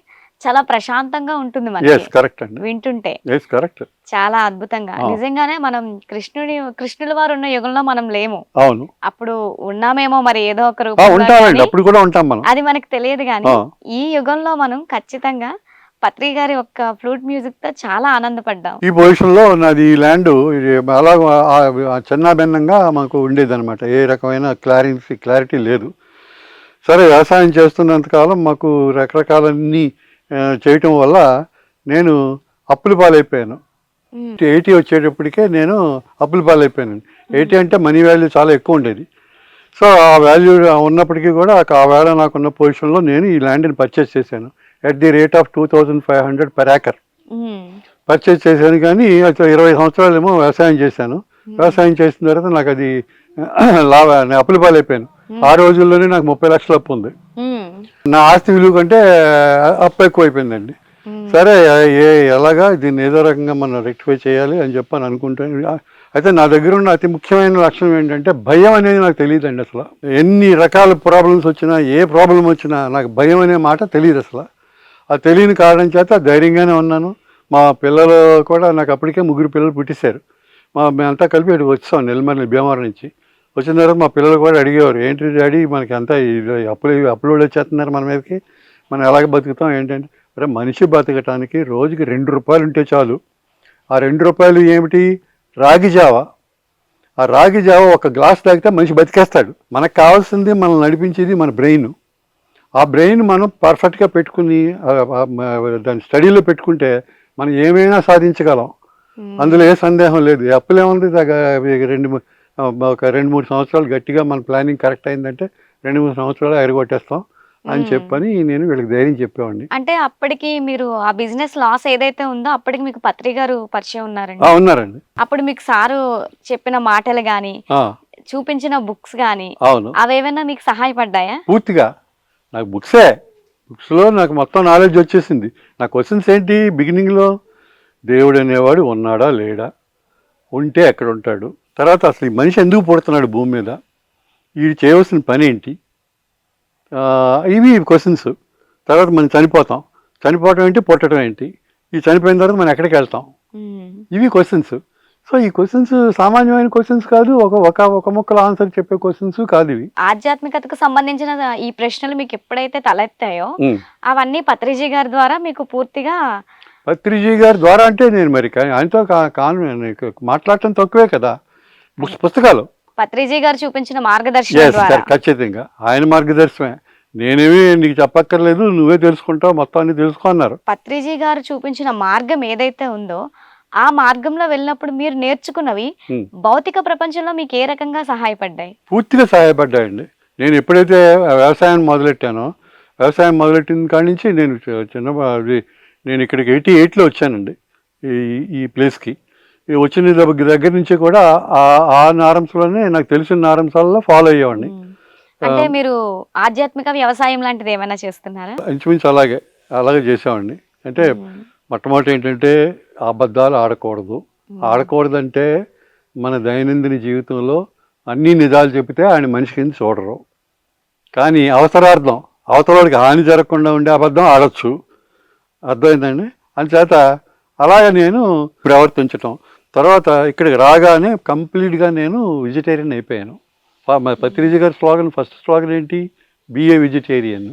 చాలా ప్రశాంతంగా ఉంటుంది వింటుంటే. చాలా అద్భుతంగా నిజంగానే మనం కృష్ణుల వారు ఉన్న యుగంలో మనం లేము. అవును, అప్పుడు ఉన్నామేమో మరి ఏదో ఒక రూపంలో, అది మనకు తెలియదు. కానీ ఈ యుగంలో మనం ఖచ్చితంగా పత్రి గారి యొక్క ఫ్లూట్ మ్యూజిక్ తో చాలా ఆనందపడ్డాం. ఈ పొజిషన్లో నాది ఈ ల్యాండ్ ఇది అలా చిన్నాభిన్నంగా మాకు ఉండేదన్నమాట. ఏ రకమైన క్లారిటీ లేదు. సరే, వ్యవసాయం చేస్తున్నంతకాలం మాకు రకరకాలన్నీ చేయటం వల్ల నేను అప్పుల పాలైపోయాను. 80 వచ్చేటప్పటికే నేను అప్పుల పాలైపోయాను. 80 అంటే మనీ వాల్యూ చాలా ఎక్కువ ఉండేది. సో ఆ వాల్యూ ఉన్నప్పటికీ కూడా ఆ వేళ నాకున్న పొజిషన్లో నేను ఈ ల్యాండ్ని పర్చేస్ చేశాను at the rate of 2500 per acre purchase చేశాను. కానీ 20 సంవత్సరాలేమో వ్యవసాయం చేశాను. వ్యవసాయం చేసిన తర్వాత నాకు అది నేను అప్పుల పాలైపోయాను. ఆ రోజుల్లోనే నాకు 30 లక్షల అప్పు ఉంది. నా ఆస్తి విలువ కంటే అప్పు ఎక్కువైపోయిందండి. సరే, ఎలాగా దీన్ని ఏదో రకంగా మనం రెక్టిఫై చేయాలి అని చెప్పని అనుకుంటాను. అయితే నా దగ్గర ఉన్న అతి ముఖ్యమైన లక్షణం ఏంటంటే భయం అనేది నాకు తెలియదండి. అసలు ఎన్ని రకాల ప్రాబ్లమ్స్ వచ్చినా, ఏ ప్రాబ్లం వచ్చినా నాకు భయం అనే మాట తెలియదు అసలు. ఆ తెలియని కారణం చేత ధైర్యంగానే ఉన్నాను. మా పిల్లలు కూడా నాకు అప్పటికే 3 పిల్లలు పుట్టేశారు. మేమంతా కలిపి ఇక్కడికి వచ్చాం నెల్లిమర్ల భీమవరం నుంచి. వచ్చిన తర్వాత మా పిల్లలు కూడా అడిగేవారు, ఏంటి డాడీ మనకి అంతా అప్పులు వచ్చేస్తున్నారు మన మీదకి, మనం ఎలాగ బతుకుతాం ఏంటంటే, అరే మనిషి బతకటానికి రోజుకి 2 రూపాయలు ఉంటే చాలు. ఆ 2 రూపాయలు ఏమిటి? రాగి జావ. ఆ రాగి జావ ఒక గ్లాస్ తాగితే మనిషి బతికేస్తాడు. మనకు కావాల్సింది మనం నడిపించేది మన బ్రెయిన్. ఆ బ్రెయిన్ మనం పర్ఫెక్ట్గా పెట్టుకుని దాని స్టడీలో పెట్టుకుంటే మనం ఏమైనా సాధించగలం. అందులో ఏ సందేహం లేదు. అప్పులు ఏముంది, ఒక 2-3 సంవత్సరాలు గట్టిగా మన ప్లానింగ్ కరెక్ట్ అయిందంటే 2-3 సంవత్సరాలు ఎరగొట్టేస్తాం అని చెప్పని నేను వీళ్ళకి ధైర్యం చెప్పేవాడిని. అంటే అప్పటికి మీరు ఆ బిజినెస్ లాస్ ఏదైతే ఉందో అప్పటికి మీకు పత్రి గారు పరిచయం ఉన్నారండి? ఉన్నారండి. అప్పుడు మీకు సారు చెప్పిన మాటలు గాని, చూపించిన బుక్స్ గాని, అవును, అవేమైనా మీకు సహాయపడ్డాయా? పూర్తిగా నాకు బుక్స్లో నాకు మొత్తం నాలెడ్జ్ వచ్చేసింది. నా క్వశ్చన్స్ ఏంటి బిగినింగ్లో? దేవుడు అనేవాడు ఉన్నాడా లేడా, ఉంటే ఎక్కడ ఉంటాడు, తర్వాత అసలు ఈ మనిషి ఎందుకు పుడుతున్నాడు భూమి మీద, వీడు చేయవలసిన పని ఏంటి, ఇవి క్వశ్చన్స్. తర్వాత మనం చనిపోవటం ఏంటి, పుట్టడం ఏంటి, ఈ చనిపోయిన తర్వాత మనం ఎక్కడికి వెళ్తాం, ఇవి క్వశ్చన్స్. సో ఈ క్వశ్చన్స్ సామాన్యమైన క్వశ్చన్స్ కాదు, ఒక ముక్కల ఆన్సర్ చెప్పే క్వశ్చన్స్ కాదు ఇవి. ఆధ్యాత్మికతకు సంబంధించిన ఈ ప్రశ్నలు మీకు ఎప్పుడైతే తలెత్తాయో అవన్నీ పత్రిజీ గారి ద్వారా మీకు పూర్తిగా. పత్రిజీ గారి ద్వారా అంటే నేను మరి ఆయనతో మాట్లాడటం తక్కువే కదా, పుస్తకాలు. పత్రిజీ గారు చూపించిన మార్గదర్శనం ఖచ్చితంగా ఆయన మార్గదర్శనమే. నేనేమి నీకు చెప్పక్కర్లేదు, నువ్వే తెలుసుకుంటావు, మొత్తం అన్ని తెలుసుకో అన్నారు. పత్రిజీ గారు చూపించిన మార్గం ఏదైతే ఉందో ఆ మార్గంలో వెళ్ళినప్పుడు మీరు నేర్చుకున్నవి భౌతిక ప్రపంచంలో మీకు ఏ రకంగా సహాయపడ్డాయి? పూర్తిగా సహాయపడ్డాయండి. నేను ఎప్పుడైతే వ్యవసాయం మొదలెట్టానో, వ్యవసాయం మొదలెట్టిన కాడి నుంచి నేను ఇక్కడికి 88లో వచ్చానండి ఈ ప్లేస్కి. వచ్చిన దగ్గర నుంచి కూడా ఆ నారంసలోనే నాకు తెలిసిన నారంసాలలో ఫాలో అయ్యేవాడిని. అంటే మీరు ఆధ్యాత్మిక వ్యవసాయం లాంటిది ఏమైనా చేస్తున్నారా? ఇంచుమించు అలాగే చేసేవాడిని. అంటే మొట్టమొదటి ఏంటంటే అబద్ధాలు ఆడకూడదంటే మన దైనందిన జీవితంలో అన్ని నిజాలు చెబితే ఆయన మనిషి కింద చూడరు. కానీ అవసరార్థం అవతలవాడికి హాని జరగకుండా ఉండే అబద్ధం ఆడచ్చు. అర్థమైందండి. అందుచేత అలాగే నేను ప్రవర్తించటం. తర్వాత ఇక్కడికి రాగానే కంప్లీట్గా నేను వెజిటేరియన్ అయిపోయాను. పత్రిజీ గారి ఫస్ట్ స్లోగన్ ఏంటి? Be a vegetarian.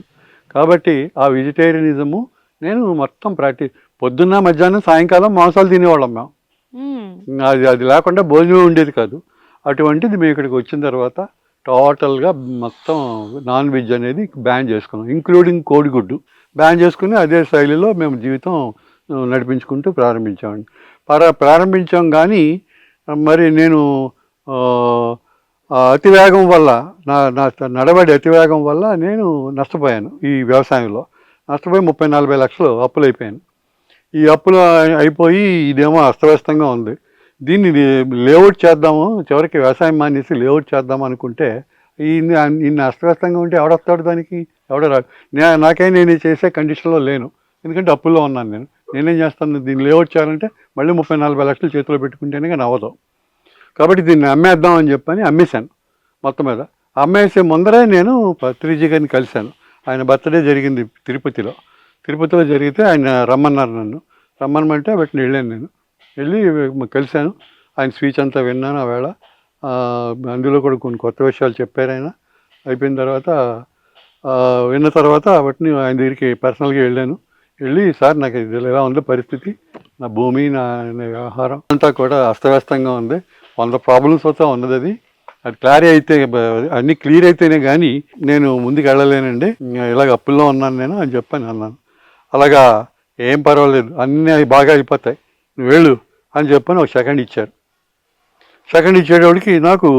కాబట్టి ఆ వెజిటేరియనిజము నేను మొత్తం పొద్దున్న మధ్యాహ్నం సాయంకాలం మాంసాలు తినేవాళ్ళం మేము. అది లేకుండా భోజనం ఉండేది కాదు. అటువంటిది మేము ఇక్కడికి వచ్చిన తర్వాత టోటల్గా మొత్తం నాన్ వెజ్ అనేది బ్యాన్ చేసుకున్నాం, ఇంక్లూడింగ్ కోడిగుడ్డు బ్యాన్ చేసుకుని అదే శైలిలో మేము జీవితం నడిపించుకుంటూ ప్రారంభించాం. కానీ మరి నేను అతివేగం వల్ల నా నడవడి అతివేగం వల్ల నేను నష్టపోయాను. ఈ వ్యవసాయంలో నష్టపోయి 30-40 లక్షలు అప్పులు అయిపోయాను. ఈ అప్పులు అయిపోయి ఇదేమో అస్తవ్యస్తంగా ఉంది. దీన్ని లేఅవుట్ చేద్దాము, చివరికి వ్యవసాయం మానేసి లేఅవుట్ చేద్దాము అనుకుంటే ఇన్ని అస్తవ్యస్తంగా ఉంటే ఎవడొస్తాడు దానికి? ఎవడో రాడు. నేను చేసే కండిషన్లో లేను, ఎందుకంటే అప్పుల్లో ఉన్నాను. నేనేం చేస్తాను, దీన్ని లేఅవుట్ చేయాలంటే మళ్ళీ 30-40 లక్షలు చేతిలో పెట్టుకుంటేనే కానీ అవ్వదు. కాబట్టి దీన్ని అమ్మేద్దాం అని చెప్పని అమ్మేశాను మొత్తం మీద. అమ్మేసే ముందరే నేను పత్రిజీ గారిని కలిశాను. ఆయన బర్త్డే జరిగింది తిరుపతిలో జరిగితే ఆయన రమ్మన్నారు. రమ్మనమంటే వాటిని వెళ్ళాను. వెళ్ళి కలిశాను. ఆయన స్పీచ్ అంతా విన్నాను. ఆ వేళ అందులో కూడా కొన్ని కొత్త విషయాలు చెప్పారు ఆయన. అయిపోయిన తర్వాత విన్న తర్వాత వాటిని ఆయన దగ్గరికి పర్సనల్గా వెళ్ళాను. వెళ్ళి సార్ నాకు ఇది ఎలా ఉందో పరిస్థితి, నా భూమి నా వ్యవహారం అంతా కూడా అస్తవ్యస్తంగా ఉంది, 100 ప్రాబ్లమ్స్ వస్తా ఉన్నది, అది క్లారీ అయితే అన్నీ క్లియర్ అయితేనే కానీ నేను ముందుకు వెళ్ళలేనండి, ఇలాగ అప్పుల్లో ఉన్నాను నేను అని చెప్పని అన్నాను. అలాగా ఏం పర్వాలేదు, అన్నీ బాగా అయిపోతాయి, నువ్వు వెళ్ళు అని చెప్పని ఒక సెకండ్ ఇచ్చారు. సెకండ్ ఇచ్చేటోడికి నాకు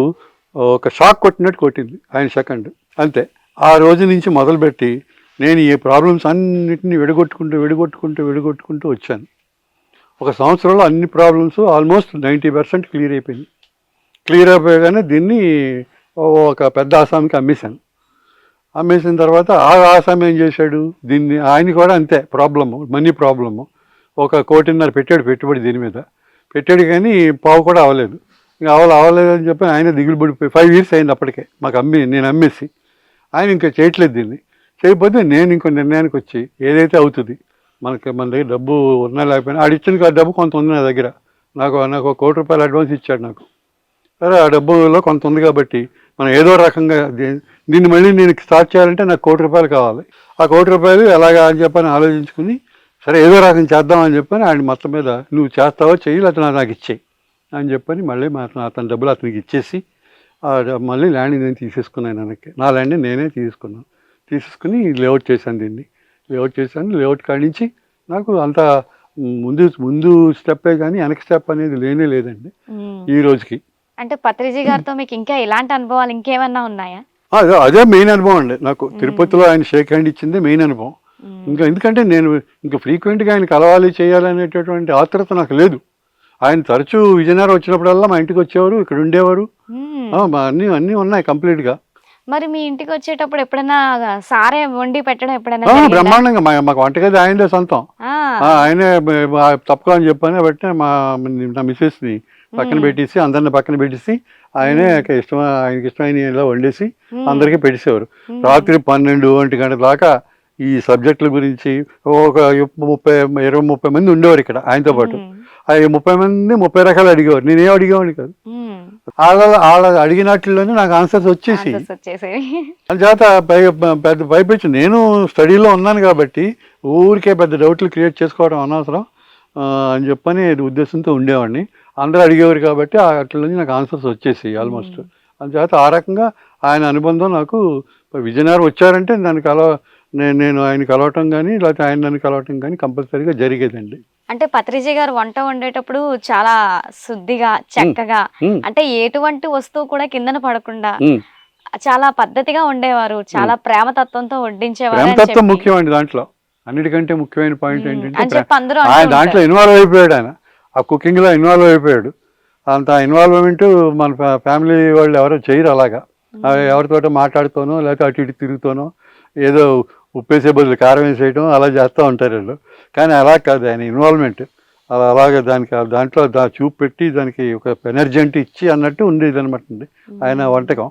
ఒక షాక్ కొట్టింది ఆయన సెకండ్. అంతే, ఆ రోజు నుంచి మొదలుపెట్టి నేను ఈ ప్రాబ్లమ్స్ అన్నిటిని విడగొట్టుకుంటూ వచ్చాను. ఒక సంవత్సరంలో అన్ని ప్రాబ్లమ్స్ ఆల్మోస్ట్ 90% క్లియర్ అయిపోయింది. క్లియర్ అయిపోయాగానే దీన్ని ఒక పెద్ద ఆసామికి అమ్మేశాను. అమ్మేసిన తర్వాత ఆ ఆసామి ఏం చేశాడు, దీన్ని ఆయన కూడా అంతే ప్రాబ్లము, మనీ ప్రాబ్లము. 1.5 కోటి పెట్టాడు పెట్టుబడి, దీని మీద పెట్టాడు కానీ పావు కూడా అవ్వలేదు. ఇంకా అవ్వలేదు అని చెప్పి ఆయన దిగులు పడిపోయి 5 years అయింది అప్పటికే మాకు నేను అమ్మేసి. ఆయన ఇంకా చేయట్లేదు దీన్ని. చేయకపోతే నేను ఇంకో నిర్ణయానికి వచ్చి ఏదైతే అవుతుంది మన దగ్గర డబ్బు ఉన్నా లేకపోయినా ఆడిచ్చిన డబ్బు కొంత ఉంది నా దగ్గర, నాకు 1 కోటి రూపాయలు అడ్వాన్స్ ఇచ్చాడు నాకు. సరే ఆ డబ్బులో కొంత ఉంది కాబట్టి మనం ఏదో రకంగా దీన్ని మళ్ళీ నేను స్టార్ట్ చేయాలంటే నాకు 1 కోటి రూపాయలు కావాలి. ఆ 1 కోటి రూపాయలు ఎలాగా అని చెప్పని ఆలోచించుకుని సరే ఏదో రకం చేద్దామని చెప్పని ఆయన మొత్తం మీద నువ్వు చేస్తావో చెయ్యి లేకపోతే నాకు ఇచ్చేయి అని చెప్పని మళ్ళీ అతని డబ్బులు అతనికి ఇచ్చేసి మళ్ళీ ల్యాండ్ నేను తీసేసుకున్నాను. నా ల్యాండ్ నేనే తీసుకుని లేఅవుట్ చేశాను. దీన్ని లేఅవుట్ చేశాను. లేఅవుట్ కాడి నుంచి నాకు అంత ముందు స్టెప్పే కానీ వెనక స్టెప్ అనేది లేదండి ఈ రోజుకి. అంటే పత్రిజీ గారితో మీకు ఇంకా ఇలాంటి అనుభవాలు ఇంకేమన్నా ఉన్నాయా? అదే మెయిన్ అనుభవం అండి నాకు. తిరుపతిలో ఆయన షేక్ హ్యాండ్ ఇచ్చింది మెయిన్ అనుభవం. ఇంకా ఎందుకంటే నేను ఇంకా ఫ్రీక్వెంట్గా ఆయన కలవాలి చేయాలనేటటువంటి ఆత్రత నాకు లేదు. ఆయన తరచూ విజయనగరం వచ్చినప్పుడల్లా మా ఇంటికి వచ్చేవారు, ఇక్కడ ఉండేవారు, అన్నీ ఉన్నాయి కంప్లీట్గా. మరి మీ ఇంటికి వచ్చేటప్పుడు ఎప్పుడైనా సారే వండి పెట్టడం ఎప్పుడైనా? బ్రహ్మాండంగా మాకు వంటగది ఆయనదే సొంతం. ఆయనే తప్పక అని చెప్పని బట్టి నా మిస్సెస్ని పక్కన పెట్టేసి అందరిని పక్కన పెట్టేసి ఆయనకి ఇష్టమైన ఇలా వండేసి అందరికీ పెట్టేసేవారు. రాత్రి 12-1 గంటల దాకా ఈ సబ్జెక్టుల గురించి ఒక 20-30 మంది ఉండేవారు ఇక్కడ ఆయనతో పాటు. ఆ 30 మంది 30 రకాలు అడిగేవారు. నేనేం అడిగేవాడిని కాదు. వాళ్ళ అడిగినట్లులోనే నాకు ఆన్సర్స్ వచ్చేసి చేత పెద్ద పైపెచ్చి నేను స్టడీలో ఉన్నాను కాబట్టి ఊరికే పెద్ద డౌట్లు క్రియేట్ చేసుకోవడం అనవసరం అని చెప్పని ఉద్దేశంతో ఉండేవాడిని. అందరూ అడిగేవారు కాబట్టి అట్లలోంచి నాకు ఆన్సర్స్ వచ్చేసి ఆల్మోస్ట్. అందుచేత ఆ రకంగా ఆయన అనుబంధం నాకు విజయనగరం వచ్చారంటే నేను ఆయన కలవటం కానీ లేకపోతే ఆయన నన్ను కలవటం కానీ కంపల్సరీగా జరిగేదండి. అంటే పత్రిజీ గారు వంట వండేటప్పుడు చాలా శుద్ధిగా చక్కగా, అంటే ఎటువంటి వస్తువు కూడా కిందన పడకుండా చాలా పద్ధతిగా ఉండేవారు, చాలా ప్రేమతత్వంతో వడ్డించేవారు. ప్రేమతత్వం ముఖ్యమండి దాంట్లో. అన్నిటికంటే ముఖ్యమైన పాయింట్ ఏంటంటే ఆయన దాంట్లో ఇన్వాల్వ్ అయిపోయాడు. ఆయన ఆ కుకింగ్ లో ఇన్వాల్వ్ అయిపోయాడు. అంత ఇన్వాల్వ్మెంట్ మన ఫ్యామిలీ వాళ్ళు ఎవరో చేయరు అలాగా. ఎవరితోటో మాట్లాడుతానో లేకపోతే అటు ఇటు తిరుగుతానో ఏదో ఉప్పేసే బదులు కారం వేసేయడం అలా చేస్తూ ఉంటారు వాళ్ళు. కానీ అలా కాదు, ఆయన ఇన్వాల్వ్మెంట్ అలాగే దాంట్లో చూపు పెట్టి దానికి ఒక ఎనర్జీ అంటే ఇచ్చి అన్నట్టు ఉండేది అనమాట అండి ఆయన వంటకం.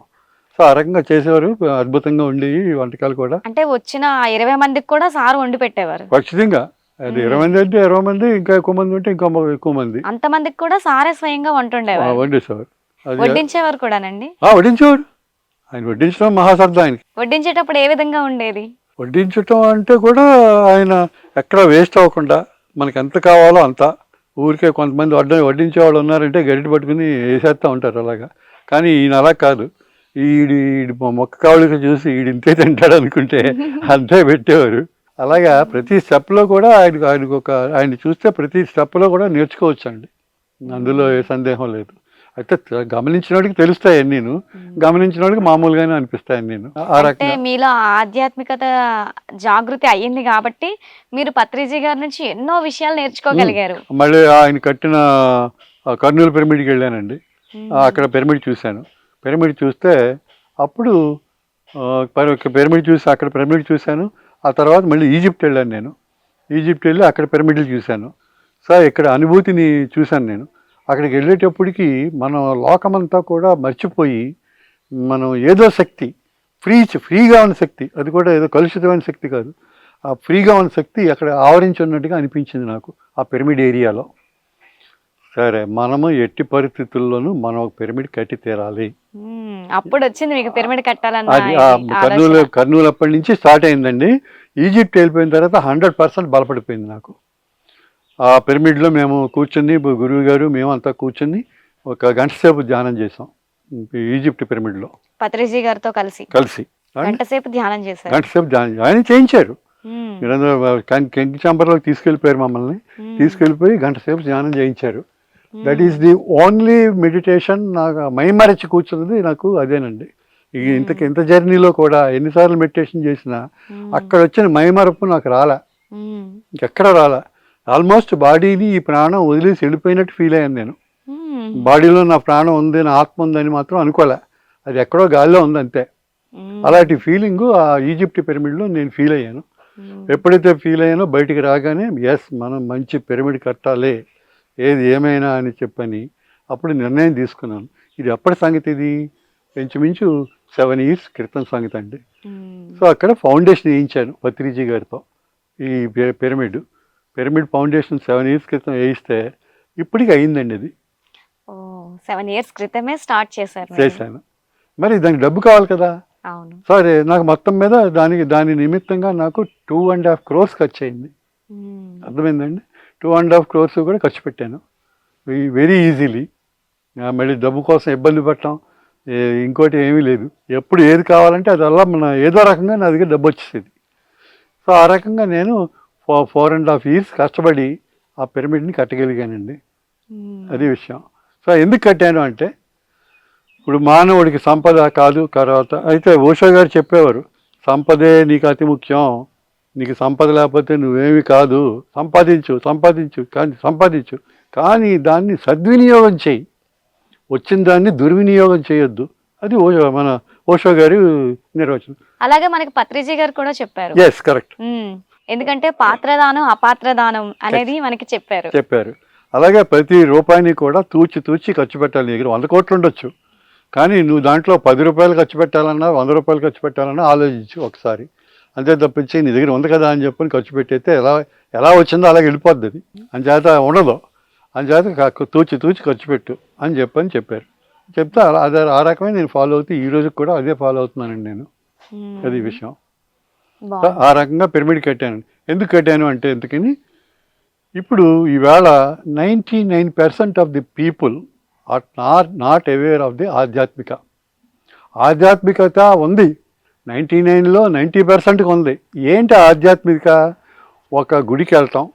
సో ఆ రకంగా చేసేవారు, అద్భుతంగా ఉండేవి వంటకాలు కూడా. అంటే వచ్చిన 20 మందికి కూడా సార్ వండి పెట్టేవారు ఖచ్చితంగా. అది 20 మంది అంటే 20 మంది, ఇంకా ఎక్కువ మంది ఉంటే ఇంకా ఎక్కువ మంది. అంతమందికి కూడా సారే స్వయంగా వండేవారు. వండేసేవారు, వడ్డించేవారు కూడానండి. వడ్డించేవారు. ఆయన వడ్డించడం మహాసర్ద ఆయనకి. వడ్డించేటప్పుడు ఏ విధంగా ఉండేది? వడ్డించటం అంటే కూడా ఆయన ఎక్కడ వేస్ట్ అవ్వకుండా మనకి ఎంత కావాలో అంత. ఊరికే కొంతమంది వడ్డించే వాళ్ళు ఉన్నారంటే గరిటె పట్టుకుని వేసేస్తూ ఉంటారు అలాగా. కానీ ఈయన అలా కాదు. ఈడి మొక్క కావలికి చూసి ఇంతే తింటాడు అనుకుంటే అంతే పెట్టేవారు. అలాగా ప్రతి స్టెప్లో కూడా ఆయన చూస్తే ప్రతి స్టెప్లో కూడా నేర్చుకోవచ్చు అండి, అందులో ఏ సందేహం లేదు. అయితే గమనించిన వాడికి తెలుస్తాయి నేను, గమనించిన వాడికి మామూలుగానే అనిపిస్తాయి నేను. అంటే మీలో ఆధ్యాత్మికత జాగృతి అయ్యింది కాబట్టి మీరు పత్రిజీ గారి నుంచి ఎన్నో విషయాలు నేర్చుకోగలిగారు. మళ్ళీ ఆయన కట్టిన కర్నూలు పిరమిడ్కి వెళ్ళానండి. అక్కడ పిరమిడ్ చూశాను. పిరమిడ్ చూస్తే అప్పుడు అక్కడ పిరమిడ్ చూశాను. ఆ తర్వాత మళ్ళీ ఈజిప్ట్ వెళ్ళాను నేను. ఈజిప్ట్ వెళ్ళి అక్కడ పిరమిడ్లు చూశాను. సో ఇక్కడ అనుభూతిని చూశాను నేను. అక్కడికి వెళ్ళేటప్పటికి మనం లోకమంతా కూడా మర్చిపోయి మనం ఏదో శక్తి ఫ్రీగా ఉన్న శక్తి, అది కూడా ఏదో కలుషితమైన శక్తి కాదు, ఆ ఫ్రీగా ఉన్న శక్తి అక్కడ ఆవరించి ఉన్నట్టుగా అనిపించింది నాకు ఆ పిరమిడ్ ఏరియాలో. సరే మనము ఎట్టి పరిస్థితుల్లోనూ మనం ఒక పిరమిడ్ కట్టి తీరాలి. అప్పుడు వచ్చింది మీకు పిరమిడ్ కట్టాలన్న అది కర్నూలు అప్పటి నుంచి స్టార్ట్ అయిందండి. ఈజిప్ట్ వెళ్ళిపోయిన తర్వాత 100% బలపడిపోయింది నాకు. ఆ పిరమిడ్లో మేము కూర్చుని గురువు గారు మేమంతా కూర్చుని ఒక గంట సేపు ధ్యానం చేసాం ఈజిప్ట్ పిరమిడ్లో పత్రిజీ గారితో కలిసి గంట సేపు ధ్యానం చేశారు. గంట సేపు ధ్యానం ఆయన చేయించారు. కెంకి చాంబర్లోకి తీసుకెళ్ళిపోయారు మమ్మల్ని. తీసుకెళ్ళిపోయి గంట సేపు ధ్యానం చేయించారు. That is the only meditation. నాకు మైమరచి కూర్చున్నది నాకు అదేనండి. ఇంత జర్నీలో కూడా ఎన్నిసార్లు మెడిటేషన్ చేసినా అక్కడ వచ్చిన మైమరపు నాకు రాలా, ఇంకెక్కడ రాలా. ఆల్మోస్ట్ బాడీని ఈ ప్రాణం వదిలేసి వెళ్ళిపోయినట్టు ఫీల్ అయ్యాను నేను. బాడీలో నా ప్రాణం ఉంది, నా ఆత్మ ఉందని మాత్రం అనుకోలే. అది ఎక్కడో గాలిలో ఉంది అంతే. అలాంటి ఫీలింగ్ ఆ ఈజిప్ట్ పిరమిడ్లో నేను ఫీల్ అయ్యాను. ఎప్పుడైతే ఫీల్ అయ్యానో బయటికి రాగానే ఎస్ మనం మంచి పిరమిడ్ కట్టాలి ఏది ఏమైనా అని చెప్పని అప్పుడు నిర్ణయం తీసుకున్నాను. ఇది ఎప్పటి సంగతి? ఇది ఇంచుమించు 7 years క్రితం సంగతి అండి. సో అక్కడ ఫౌండేషన్ వేయించాను పత్రిజీ గారితో. ఈ పిరమిడ్ ఫౌండేషన్ 7 years క్రితం వేయిస్తే ఇప్పటికి అయిందండి. అది 7 years క్రితమే స్టార్ట్ చేశాను. మరి దానికి డబ్బు కావాలి కదా. సరే నాకు మొత్తం మీద దాని నిమిత్తంగా నాకు 2.5 crores ఖర్చు అయింది. అర్థమైందండి. 2.5 crores కూడా ఖర్చు పెట్టాను వెరీ ఈజీలీ. మళ్ళీ డబ్బు కోసం ఇబ్బంది పడటం ఇంకోటి ఏమీ లేదు. ఎప్పుడు ఏది కావాలంటే అది అలా మన ఏదో రకంగా నా దగ్గర డబ్బు వచ్చేసేది. సో ఆ రకంగా నేను 4.5 years కష్టపడి ఆ పిరమిడ్ని కట్టగలిగానండి. అది విషయం. సో ఎందుకు కట్టాను అంటే ఇప్పుడు మానవుడికి సంపద కాదు తర్వాత అయితే ఓషో గారు చెప్పేవారు సంపదే నీకు అతి ముఖ్యం, నీకు సంపద లేకపోతే నువ్వేమి కాదు, సంపాదించు కానీ దాన్ని సద్వినియోగం చేయి, వచ్చిన దాన్ని దుర్వినియోగం చేయొద్దు. అది మన ఓషో గారి నిర్వచనం. అలాగే మనకి పత్రిజీ గారు కూడా చెప్పారు. Yes correct. ఎందుకంటే పాత్రదానం అపాత్రదానం అనేది మనకి చెప్పారు. అలాగే ప్రతి రూపాయిని కూడా తూచి ఖర్చు పెట్టాలి. నీ దగ్గర 100 కోట్లు ఉండొచ్చు, కానీ నువ్వు దాంట్లో 10 రూపాయలు ఖర్చు పెట్టాలన్నా 100 రూపాయలు ఖర్చు పెట్టాలన్నా ఆలోచించు ఒకసారి. అంతే తప్పించి నీ దగ్గర ఉంది కదా అని చెప్పని ఖర్చు పెట్టయితే ఎలా వచ్చిందో అలాగే వెళ్ళిపోద్ది. అది అంచేత ఉండదు. అంచేత తూచి ఖర్చు పెట్టు అని చెప్పారు. చెప్తే అదే ఆ రకమే నేను ఫాలో అవుతూ ఈ రోజుకి కూడా అదే ఫాలో అవుతున్నానండి నేను. అది విషయం. ఆ రకంగా పిరమిడ్ కట్టాను. ఎందుకు కట్టాను అంటే ఎందుకని ఇప్పుడు ఈవేళ 99% of the people are not aware of the ఆధ్యాత్మికత ఉంది. 99లో 90% ఉంది. ఏంటి ఆధ్యాత్మిక? ఒక గుడికి వెళ్ళటం,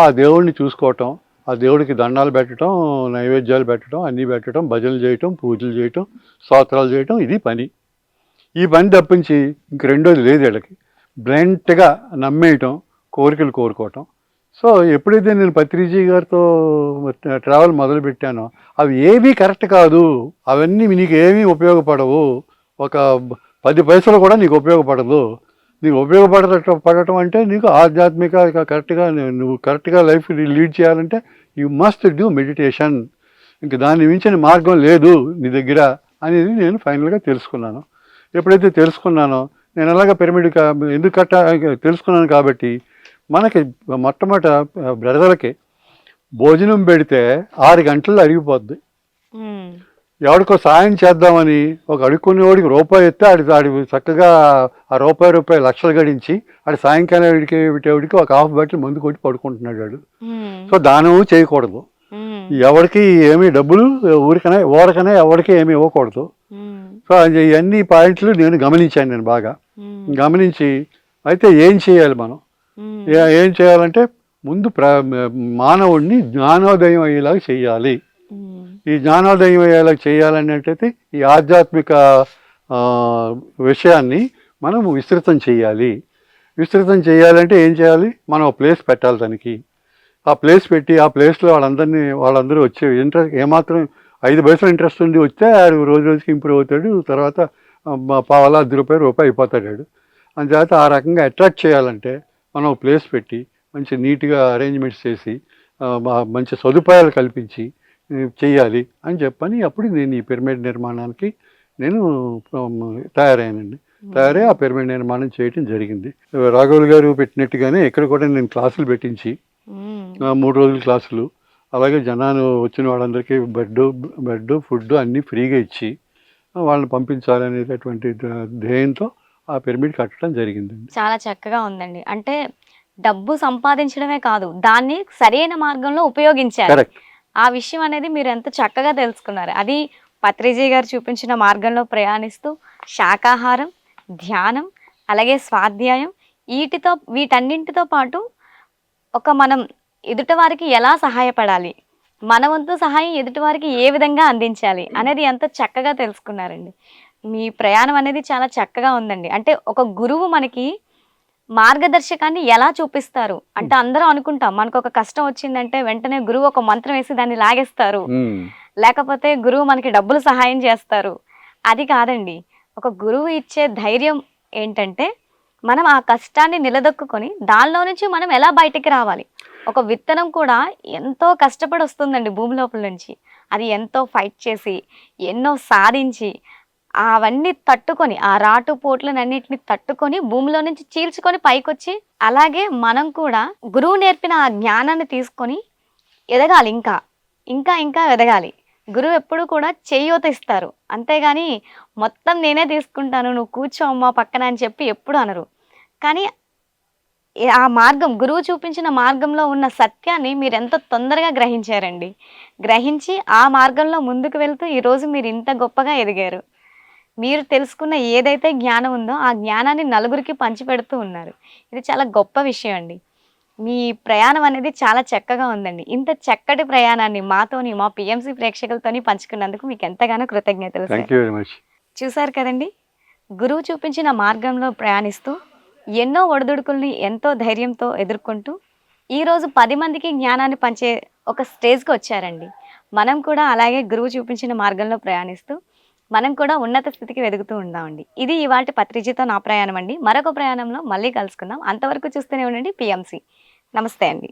ఆ దేవుడిని చూసుకోవటం, ఆ దేవుడికి దండాలు పెట్టడం, నైవేద్యాలు పెట్టడం, అన్నీ పెట్టడం, భజనలు చేయటం, పూజలు చేయటం, స్తోత్రాలు చేయటం, ఇది పని. ఈ పని తప్పించి ఇంక రెండోది లేదు వీళ్ళకి. బ్లైండ్గా నమ్మేయటం, కోరికలు కోరుకోవటం. సో ఎప్పుడైతే నేను పత్రిజీ గారితో ట్రావెల్ మొదలుపెట్టానో అవి ఏమీ కరెక్ట్ కాదు, అవన్నీ నీకు ఏమీ ఉపయోగపడవు, ఒక 10 పైసలు కూడా నీకు ఉపయోగపడదు. నీకు ఉపయోగపడటం అంటే నీకు ఆధ్యాత్మిక నువ్వు కరెక్ట్గా లైఫ్ లీడ్ చేయాలంటే యూ మస్ట్ డూ మెడిటేషన్. ఇంక దాన్ని మించిన మార్గం లేదు నీ దగ్గర అనేది నేను ఫైనల్గా తెలుసుకున్నాను. ఎప్పుడైతే తెలుసుకున్నానో నేను అలాగా పిరమిడ్ ఎందుకు తెలుసుకున్నాను కాబట్టి మనకి మొట్టమొదట బ్రదర్లకి భోజనం పెడితే 6 గంటల్లో అరిగిపోద్ది. ఎవరికో సాయం చేద్దామని ఒక అడుక్కునేవాడికి రూపాయి ఎత్తే ఆడి చక్కగా ఆ రూపాయి లక్షలు గడించి ఆడి సాయంకాలం పెట్టేవాడికి ఒక హాఫ్ బాటిల్ మందు కొట్టి పడుకుంటున్నాడు వాడు. సో దానం చేయకూడదు. ఎవరికి ఏమి డబ్బులు ఊరికనే ఎవరికి ఏమి ఇవ్వకూడదు. సో ఇవన్నీ పాయింట్లు నేను గమనించాను. నేను బాగా గమనించి అయితే ఏం చేయాలి మనం? ఏం చేయాలంటే ముందు మానవుడిని జ్ఞానోదయం అయ్యేలాగా చేయాలి. ఈ జ్ఞానోదయం అయ్యేలాగా చేయాలనేటైతే ఈ ఆధ్యాత్మిక విషయాన్ని మనం విస్తృతం చేయాలి. విస్తృతం చేయాలంటే ఏం చేయాలి? మనం ఒక ప్లేస్ పెట్టాలి. దానికి ఆ ప్లేస్ పెట్టి ఆ ప్లేస్లో వాళ్ళందరూ వచ్చే ఇంట్రెస్ట్ ఏమాత్రం 5 పైసలు ఇంట్రెస్ట్ ఉండి వస్తే రోజుకి ఇంప్రూవ్ అవుతాడు. తర్వాత పావలా రూపాయి అయిపోతాడు. అందుచేత ఆ రకంగా అట్రాక్ట్ చేయాలంటే మనం ఒక ప్లేస్ పెట్టి మంచి నీట్గా అరేంజ్మెంట్స్ చేసి మంచి సదుపాయాలు కల్పించి చెయ్యాలి అని చెప్పని అప్పుడు నేను ఈ పిరమిడ్ నిర్మాణానికి నేను తయారయ్యానండి. తయారై ఆ పిరమిడ్ నిర్మాణం చేయటం జరిగింది. రాఘవులు గారు పెట్టినట్టుగానే ఇక్కడ కూడా నేను క్లాసులు పెట్టించి 3 రోజుల క్లాసులు అలాగే జనాలు వచ్చిన వాళ్ళందరికీ బెడ్ ఫుడ్ అన్నీ ఫ్రీగా ఇచ్చి వాళ్ళని పంపించాలనేటటువంటి ధ్యేయంతో ఆ పిరమిడ్ కట్టడం జరిగిందండి. చాలా చక్కగా ఉందండి. అంటే డబ్బు సంపాదించడమే కాదు, దాన్ని సరైన మార్గంలో ఉపయోగించాలి. కరెక్ట్. ఆ విషయం అనేది మీరు ఎంత చక్కగా తెలుసుకున్నారు. అది పత్రిజీ గారు చూపించిన మార్గంలో ప్రయాణిస్తూ శాకాహారం, ధ్యానం, అలాగే స్వాధ్యాయం వీటన్నింటితో పాటు మనం ఎదుటివారికి ఎలా సహాయపడాలి, మన వంతు సహాయం ఎదుటివారికి ఏ విధంగా అందించాలి అనేది ఎంత చక్కగా తెలుసుకున్నారండి. మీ ప్రయాణం అనేది చాలా చక్కగా ఉందండి. అంటే ఒక గురువు మనకి మార్గదర్శకాన్ని ఎలా చూపిస్తారు అంటే, అందరం అనుకుంటాం మనకు ఒక కష్టం వచ్చిందంటే వెంటనే గురువు ఒక మంత్రం వేసి దాన్ని లాగేస్తారు, లేకపోతే గురువు మనకి డబ్బులు సహాయం చేస్తారు. అది కాదండి. ఒక గురువు ఇచ్చే ధైర్యం ఏంటంటే, మనం ఆ కష్టాన్ని నిలదొక్కుని దానిలో నుంచి మనం ఎలా బయటికి రావాలి. ఒక విత్తనం కూడా ఎంతో కష్టపడి వస్తుందండి భూమి లోపల నుంచి. అది ఎంతో ఫైట్ చేసి ఎన్నో సాధించి అవన్నీ తట్టుకొని, ఆ రాటు పోట్లనన్నిటిని తట్టుకొని భూమిలో నుంచి చీల్చుకొని పైకొచ్చి, అలాగే మనం కూడా గురువు నేర్పిన ఆ జ్ఞానాన్ని తీసుకొని ఎదగాలి. ఇంకా ఇంకా ఇంకా ఎదగాలి. గురువు ఎప్పుడు కూడా చేయూత ఇస్తారు, అంతేగాని మొత్తం నేనే తీసుకుంటాను, నువ్వు కూర్చో అమ్మా పక్కన అని చెప్పి ఎప్పుడు అనరు. కానీ ఆ మార్గం, గురువు చూపించిన మార్గంలో ఉన్న సత్యాన్ని మీరు ఎంత తొందరగా గ్రహించారండి. గ్రహించి ఆ మార్గంలో ముందుకు వెళ్తూ ఈరోజు మీరు ఇంత గొప్పగా ఎదిగారు. మీరు తెలుసుకున్న ఏదైతే జ్ఞానం ఉందో ఆ జ్ఞానాన్ని నలుగురికి పంచిపెడుతూ ఉన్నారు. ఇది చాలా గొప్ప విషయం అండి. మీ ప్రయాణం అనేది చాలా చక్కగా ఉందండి. ఇంత చక్కటి ప్రయాణాన్ని మాతోని, మా పిఎంసి ప్రేక్షకులతోని పంచుకున్నందుకు మీకు ఎంతగానో కృతజ్ఞతలు sir. Thank you very much. చూసారు కదండి, గురువు చూపించిన మార్గంలో ప్రయాణిస్తూ ఎన్నో ఒడిదుడుకుల్ని ఎంతో ధైర్యంతో ఎదుర్కొంటూ ఈరోజు 10 మందికి జ్ఞానాన్ని పంచే ఒక స్టేజ్కి వచ్చారండి. మనం కూడా అలాగే గురువు చూపించిన మార్గంలో ప్రయాణిస్తూ మనం కూడా ఉన్నత స్థితికి వెదుగుతూ ఉందామండి. ఇది ఇవాల్టి పత్రిజీతో నా ప్రయాణం అండి. మరొక ప్రయాణంలో మళ్ళీ కలుసుకుందాం. అంతవరకు చూస్తూనే ఉండండి పిఎంసి. నమస్తే అండి.